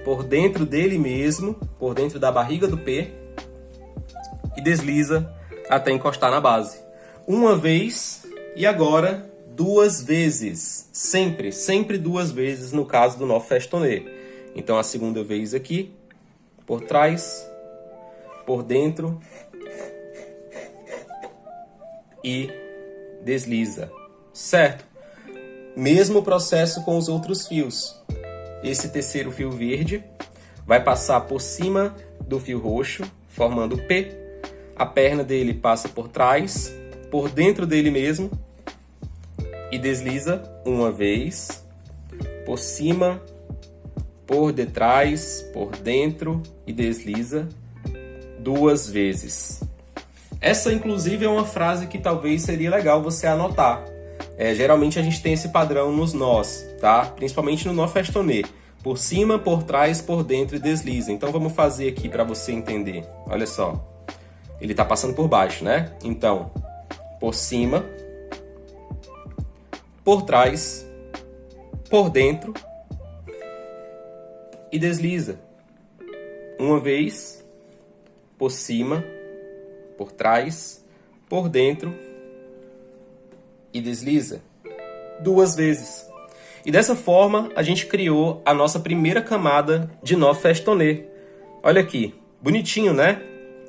por dentro dele mesmo, por dentro da barriga do P, e desliza até encostar na base. Uma vez e agora 2 vezes. Sempre 2 vezes no caso do nó festonê. Então a segunda vez aqui, por trás, por dentro e desliza, certo? Mesmo processo com os outros fios. Esse terceiro fio verde vai passar por cima do fio roxo, formando P. A perna dele passa por trás, por dentro dele mesmo e desliza uma vez, por cima, por detrás, por dentro e desliza 2 vezes. Essa, inclusive, é uma frase que talvez seria legal você anotar. Geralmente a gente tem esse padrão nos nós, tá? Principalmente no nó festonê. Por cima, por trás, por dentro e desliza. Então vamos fazer aqui para você entender. Olha só. Ele está passando por baixo, né? Então, por cima, por trás, por dentro e desliza. Uma vez, por cima, por trás, por dentro e desliza 2 vezes. E dessa forma, a gente criou a nossa primeira camada de nó festonê. Olha aqui, bonitinho, né?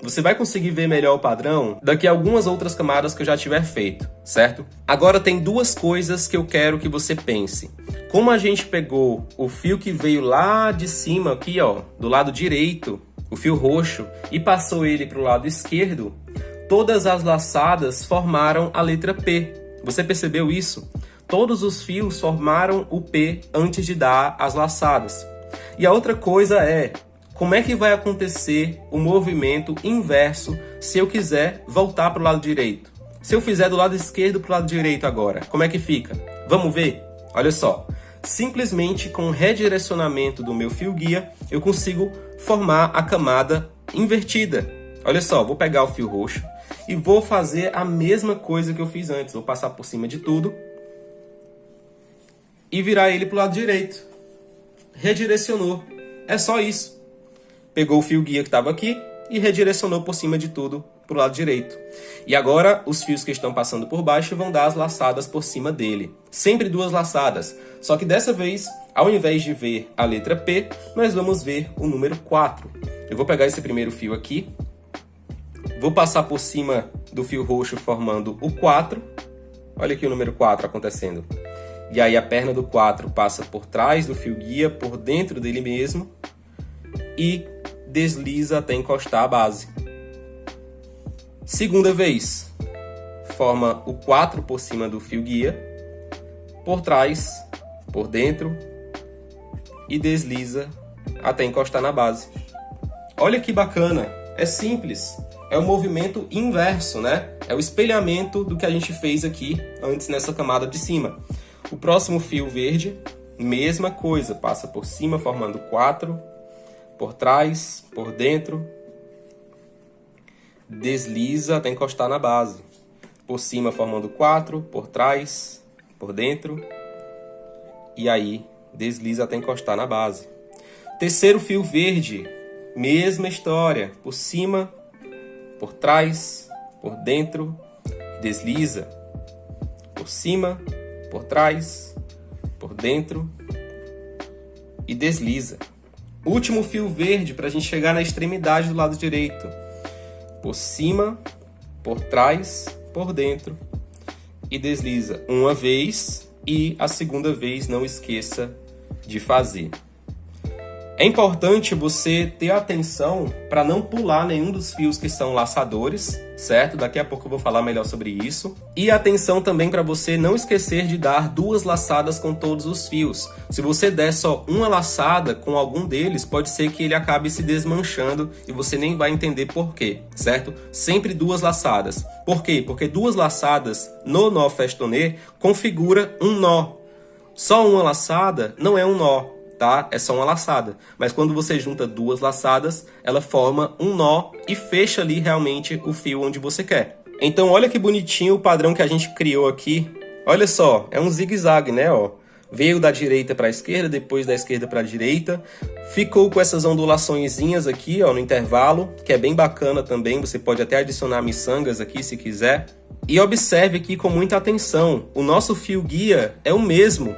Você vai conseguir ver melhor o padrão daqui a algumas outras camadas que eu já tiver feito, certo? Agora tem duas coisas que eu quero que você pense. Como a gente pegou o fio que veio lá de cima aqui, ó, do lado direito, o fio roxo, e passou ele para o lado esquerdo, todas as laçadas formaram a letra P. Você percebeu isso? Todos os fios formaram o P antes de dar as laçadas. E a outra coisa é, como é que vai acontecer o movimento inverso se eu quiser voltar para o lado direito? Se eu fizer do lado esquerdo para o lado direito agora, como é que fica? Vamos ver? Olha só, simplesmente com o redirecionamento do meu fio guia, eu consigo formar a camada invertida. Olha só, vou pegar o fio roxo e vou fazer a mesma coisa que eu fiz antes. Vou passar por cima de tudo e virar ele para o lado direito. Redirecionou. É só isso. Pegou o fio guia que estava aqui e redirecionou por cima de tudo para o lado direito. E agora os fios que estão passando por baixo vão dar as laçadas por cima dele. Sempre duas laçadas. Só que dessa vez, ao invés de ver a letra P, nós vamos ver o número 4. Eu vou pegar esse primeiro fio aqui. Vou passar por cima do fio roxo formando o 4. Olha aqui o número 4 acontecendo. E aí a perna do 4 passa por trás do fio guia, por dentro dele mesmo, e desliza até encostar a base. Segunda vez, forma o 4 por cima do fio guia, por trás, por dentro, e desliza até encostar na base. Olha que bacana, é simples, é o movimento inverso, né? É o espelhamento do que a gente fez aqui antes nessa camada de cima. O próximo fio verde, mesma coisa, passa por cima formando 4, por trás, por dentro, desliza até encostar na base. Por cima formando 4, por trás, por dentro, e aí desliza até encostar na base. Terceiro fio verde, mesma história, por cima, por trás, por dentro, desliza, por cima, por trás, por dentro e desliza. Último fio verde para a gente chegar na extremidade do lado direito. Por cima, por trás, por dentro e desliza uma vez e a segunda vez não esqueça de fazer. É importante você ter atenção para não pular nenhum dos fios que são laçadores, certo? Daqui a pouco eu vou falar melhor sobre isso. E atenção também para você não esquecer de dar duas laçadas com todos os fios. Se você der só uma laçada com algum deles, pode ser que ele acabe se desmanchando e você nem vai entender por quê, certo? Sempre duas laçadas. Por quê? Porque duas laçadas no nó festonê configura um nó. Só uma laçada não é um nó. Tá? É só uma laçada, mas quando você junta duas laçadas, ela forma um nó e fecha ali realmente o fio onde você quer. Então olha que bonitinho o padrão que a gente criou aqui. Olha só, é um zigue-zague, né? Ó, veio da direita para a esquerda, depois da esquerda para a direita, ficou com essas ondulaçõezinhas aqui, ó, no intervalo, que é bem bacana também. Você pode até adicionar miçangas aqui se quiser. E observe aqui com muita atenção, o nosso fio guia é o mesmo.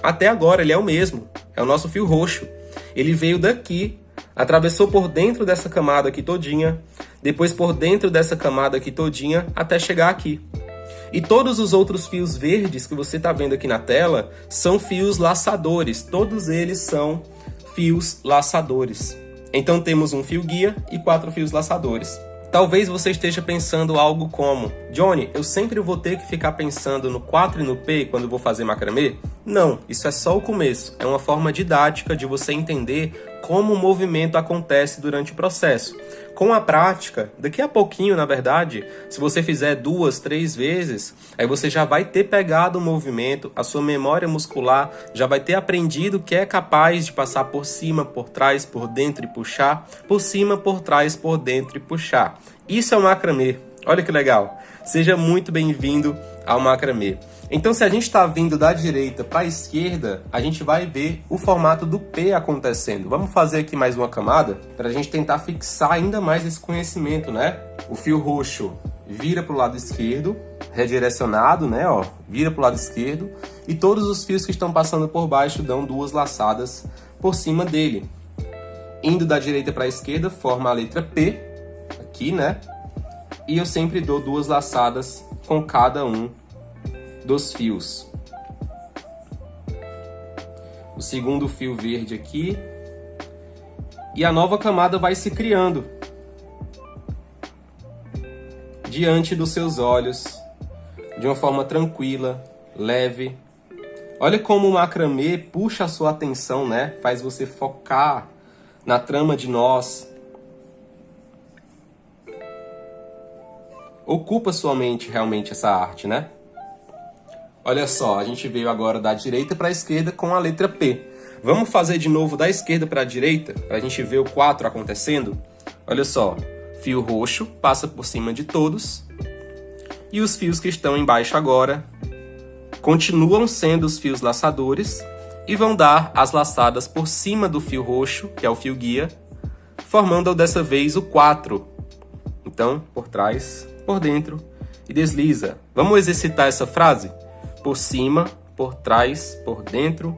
Até agora ele é o mesmo, é o nosso fio roxo. Ele veio daqui, atravessou por dentro dessa camada aqui todinha, depois por dentro dessa camada aqui todinha, até chegar aqui. E todos os outros fios verdes que você está vendo aqui na tela são fios laçadores, todos eles são fios laçadores. Então temos um fio guia e 4 fios laçadores. Talvez você esteja pensando algo como: Johnny, eu sempre vou ter que ficar pensando no 4 e no P quando vou fazer macramê? Não, isso é só o começo. É uma forma didática de você entender como o movimento acontece durante o processo. Com a prática, daqui a pouquinho, na verdade, se você fizer 2, 3 vezes, aí você já vai ter pegado o movimento, a sua memória muscular já vai ter aprendido que é capaz de passar por cima, por trás, por dentro e puxar, por cima, por trás, por dentro e puxar. Isso é o macramê. Olha que legal. Seja muito bem-vindo ao macramê. Então, se a gente está vindo da direita para a esquerda, a gente vai ver o formato do P acontecendo. Vamos fazer aqui mais uma camada para a gente tentar fixar ainda mais esse conhecimento, né? O fio roxo vira para o lado esquerdo, redirecionado, né, ó, vira para o lado esquerdo, e todos os fios que estão passando por baixo dão 2 laçadas por cima dele. Indo da direita para a esquerda, forma a letra P, aqui, né, e eu sempre dou 2 laçadas com cada um dos fios. O segundo fio verde aqui, e a nova camada vai se criando diante dos seus olhos, de uma forma tranquila, leve. Olha como o macramê puxa a sua atenção, né? Faz você focar na trama de nós. Ocupa sua mente realmente essa arte, né? Olha só, a gente veio agora da direita para a esquerda com a letra P. Vamos fazer de novo da esquerda para a direita, para a gente ver o 4 acontecendo? Olha só, fio roxo passa por cima de todos, e os fios que estão embaixo agora continuam sendo os fios laçadores e vão dar as laçadas por cima do fio roxo, que é o fio guia, formando dessa vez o 4. Então, por trás, por dentro e desliza. Vamos exercitar essa frase? Por cima, por trás, por dentro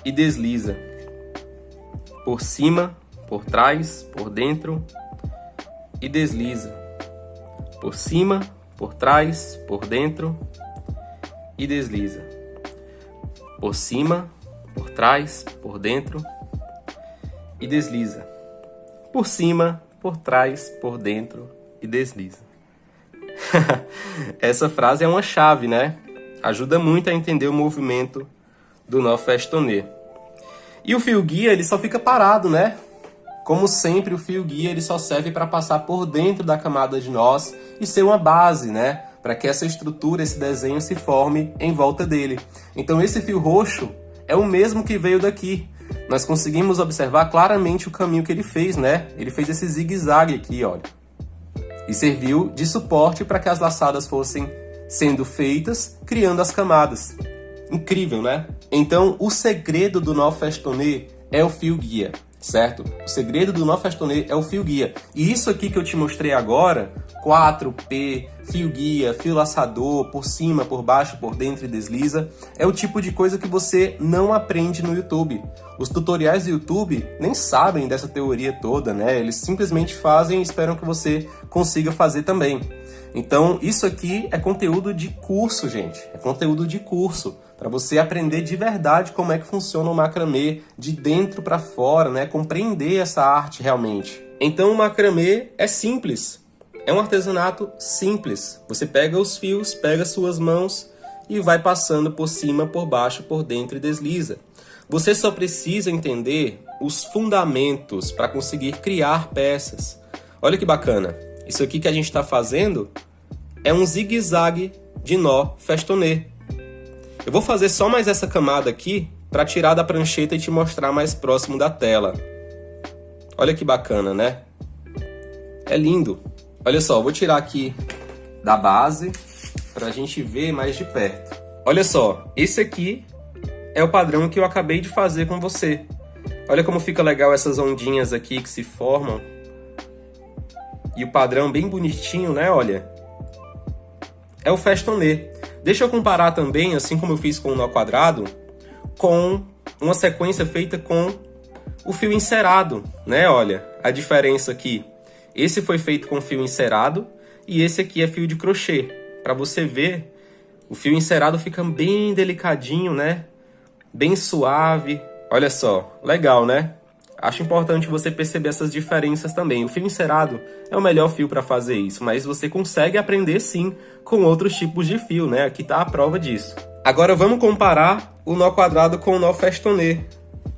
e desliza. Por cima, por trás, por dentro e desliza. Por cima, por trás, por dentro e desliza. Por cima, por trás, por dentro e desliza. Por cima, por trás, por dentro e desliza. Essa frase é uma chave, né? Ajuda muito a entender o movimento do nó festonê. E o fio guia, ele só fica parado, né? Como sempre, o fio guia ele só serve para passar por dentro da camada de nós e ser uma base, né? Para que essa estrutura, esse desenho se forme em volta dele. Então esse fio roxo é o mesmo que veio daqui. Nós conseguimos observar claramente o caminho que ele fez, né? Ele fez esse zigue-zague aqui, olha. E serviu de suporte para que as laçadas fossem sendo feitas, criando as camadas. Incrível, né? Então, o segredo do nó festonê é o fio guia, certo? O segredo do nó festonê é o fio guia. E isso aqui que eu te mostrei agora, 4P, fio guia, fio laçador, por cima, por baixo, por dentro e desliza, é o tipo de coisa que você não aprende no YouTube. Os tutoriais do YouTube nem sabem dessa teoria toda, né? Eles simplesmente fazem e esperam que você consiga fazer também. Então, isso aqui é conteúdo de curso, gente. É conteúdo de curso, para você aprender de verdade como é que funciona o macramê, de dentro para fora, né? Compreender essa arte realmente. Então, o macramê é simples. É um artesanato simples. Você pega os fios, pega suas mãos e vai passando por cima, por baixo, por dentro e desliza. Você só precisa entender os fundamentos para conseguir criar peças. Olha que bacana. Isso aqui que a gente está fazendo é um zigue-zague de nó festonê. Eu vou fazer só mais essa camada aqui para tirar da prancheta e te mostrar mais próximo da tela. Olha que bacana, né? É lindo. Olha só, eu vou tirar aqui da base para a gente ver mais de perto. Olha só, esse aqui é o padrão que eu acabei de fazer com você. Olha como fica legal essas ondinhas aqui que se formam. E o padrão bem bonitinho, né? Olha. É o festonê. Deixa eu comparar também, assim como eu fiz com o nó quadrado, com uma sequência feita com o fio encerado, né? Olha, a diferença aqui. Esse foi feito com fio encerado e esse aqui é fio de crochê. Para você ver, o fio encerado fica bem delicadinho, né? Bem suave. Olha só, legal, né? Acho importante você perceber essas diferenças também. O fio encerado é o melhor fio para fazer isso, mas você consegue aprender sim com outros tipos de fio, né? Aqui tá a prova disso. Agora vamos comparar o nó quadrado com o nó festonê.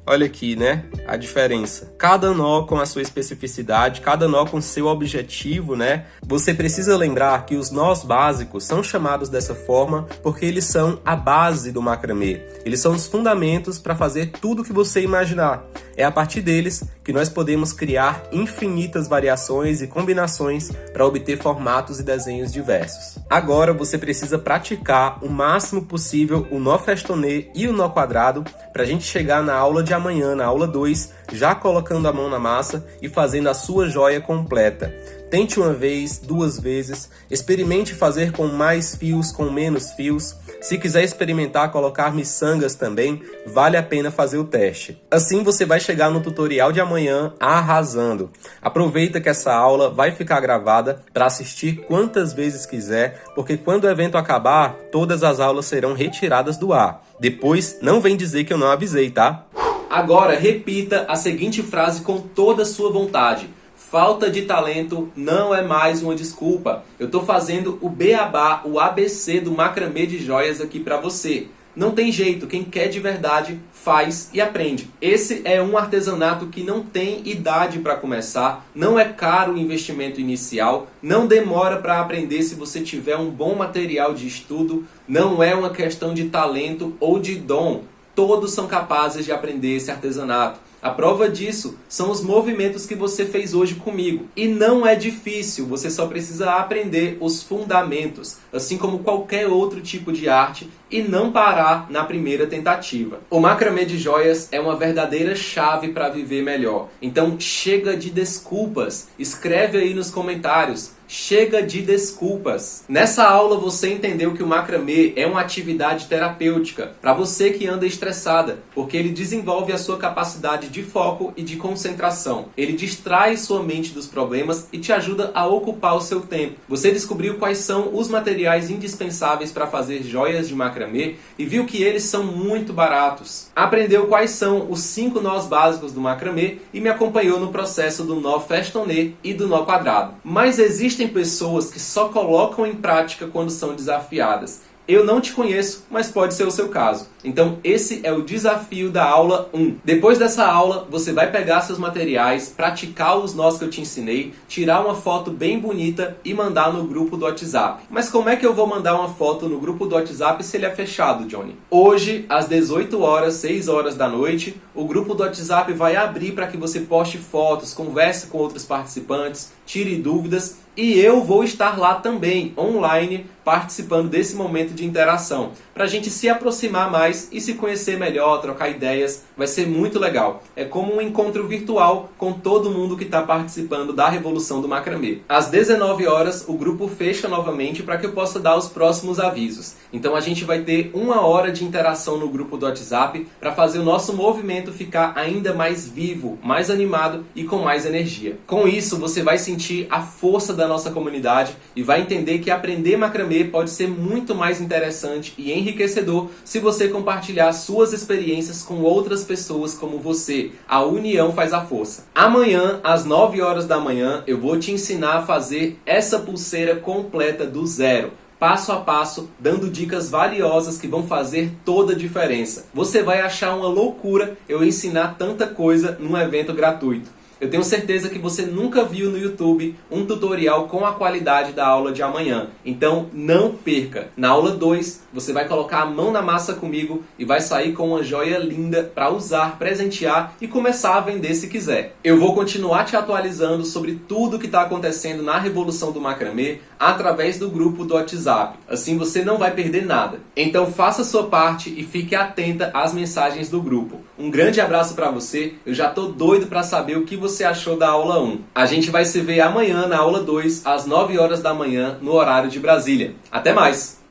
Olha aqui, né? A diferença. Cada nó com a sua especificidade, cada nó com seu objetivo, né? Você precisa lembrar que os nós básicos são chamados dessa forma porque eles são a base do macramê. Eles são os fundamentos para fazer tudo o que você imaginar. É a partir deles que nós podemos criar infinitas variações e combinações para obter formatos e desenhos diversos. Agora você precisa praticar o máximo possível o nó festonê e o nó quadrado para a gente chegar na aula de amanhã, na aula 2, já colocando a mão na massa e fazendo a sua joia completa. Tente uma vez, 2 vezes, experimente fazer com mais fios, com menos fios. Se quiser experimentar colocar miçangas também, vale a pena fazer o teste. Assim você vai chegar no tutorial de amanhã arrasando. Aproveita que essa aula vai ficar gravada para assistir quantas vezes quiser, porque quando o evento acabar, todas as aulas serão retiradas do ar. Depois, não vem dizer que eu não avisei, tá? Agora, repita a seguinte frase com toda a sua vontade. Falta de talento não é mais uma desculpa. Eu tô fazendo o beabá, o ABC do macramê de joias aqui para você. Não tem jeito, quem quer de verdade faz e aprende. Esse é um artesanato que não tem idade para começar, não é caro o investimento inicial, não demora para aprender se você tiver um bom material de estudo, não é uma questão de talento ou de dom. Todos são capazes de aprender esse artesanato. A prova disso são os movimentos que você fez hoje comigo. E não é difícil, você só precisa aprender os fundamentos, assim como qualquer outro tipo de arte, e não parar na primeira tentativa. O macramê de joias é uma verdadeira chave para viver melhor. Então chega de desculpas. Escreve aí nos comentários. Chega de desculpas. Nessa aula você entendeu que o macramê é uma atividade terapêutica para você que anda estressada, porque ele desenvolve a sua capacidade de foco e de concentração. Ele distrai sua mente dos problemas e te ajuda a ocupar o seu tempo. Você descobriu quais são os materiais indispensáveis para fazer joias de macramê e viu que eles são muito baratos. Aprendeu quais são os 5 nós básicos do macramê e me acompanhou no processo do nó festonê e do nó quadrado. Mas existem pessoas que só colocam em prática quando são desafiadas. Eu não te conheço, mas pode ser o seu caso. Então esse é o desafio da aula 1. Depois dessa aula, você vai pegar seus materiais, praticar os nós que eu te ensinei, tirar uma foto bem bonita e mandar no grupo do WhatsApp. Mas como é que eu vou mandar uma foto no grupo do WhatsApp se ele é fechado, Johnny? Hoje, às 18 horas, 6 horas da noite, o grupo do WhatsApp vai abrir para que você poste fotos, converse com outros participantes, tire dúvidas. E eu vou estar lá também, online, participando desse momento de interação, para a gente se aproximar mais e se conhecer melhor, trocar ideias. Vai ser muito legal. É como um encontro virtual com todo mundo que está participando da Revolução do Macramê. Às 19 horas, o grupo fecha novamente para que eu possa dar os próximos avisos. Então a gente vai ter 1 hora de interação no grupo do WhatsApp para fazer o nosso movimento ficar ainda mais vivo, mais animado e com mais energia. Com isso, você vai sentir a força da nossa comunidade e vai entender que aprender macramê pode ser muito mais interessante e enriquecedor se você compartilhar suas experiências com outras pessoas como você. A união faz a força. Amanhã, às 9 horas da manhã, eu vou te ensinar a fazer essa pulseira completa do zero. Passo a passo, dando dicas valiosas que vão fazer toda a diferença. Você vai achar uma loucura eu ensinar tanta coisa num evento gratuito. Eu tenho certeza que você nunca viu no YouTube um tutorial com a qualidade da aula de amanhã. Então não perca! Na aula 2, você vai colocar a mão na massa comigo e vai sair com uma joia linda para usar, presentear e começar a vender se quiser. Eu vou continuar te atualizando sobre tudo que está acontecendo na Revolução do Macramê através do grupo do WhatsApp. Assim você não vai perder nada. Então faça a sua parte e fique atenta às mensagens do grupo. Um grande abraço para você. Eu já tô doido para saber o que você achou da aula 1. A gente vai se ver amanhã na aula 2, às 9 horas da manhã, no horário de Brasília. Até mais!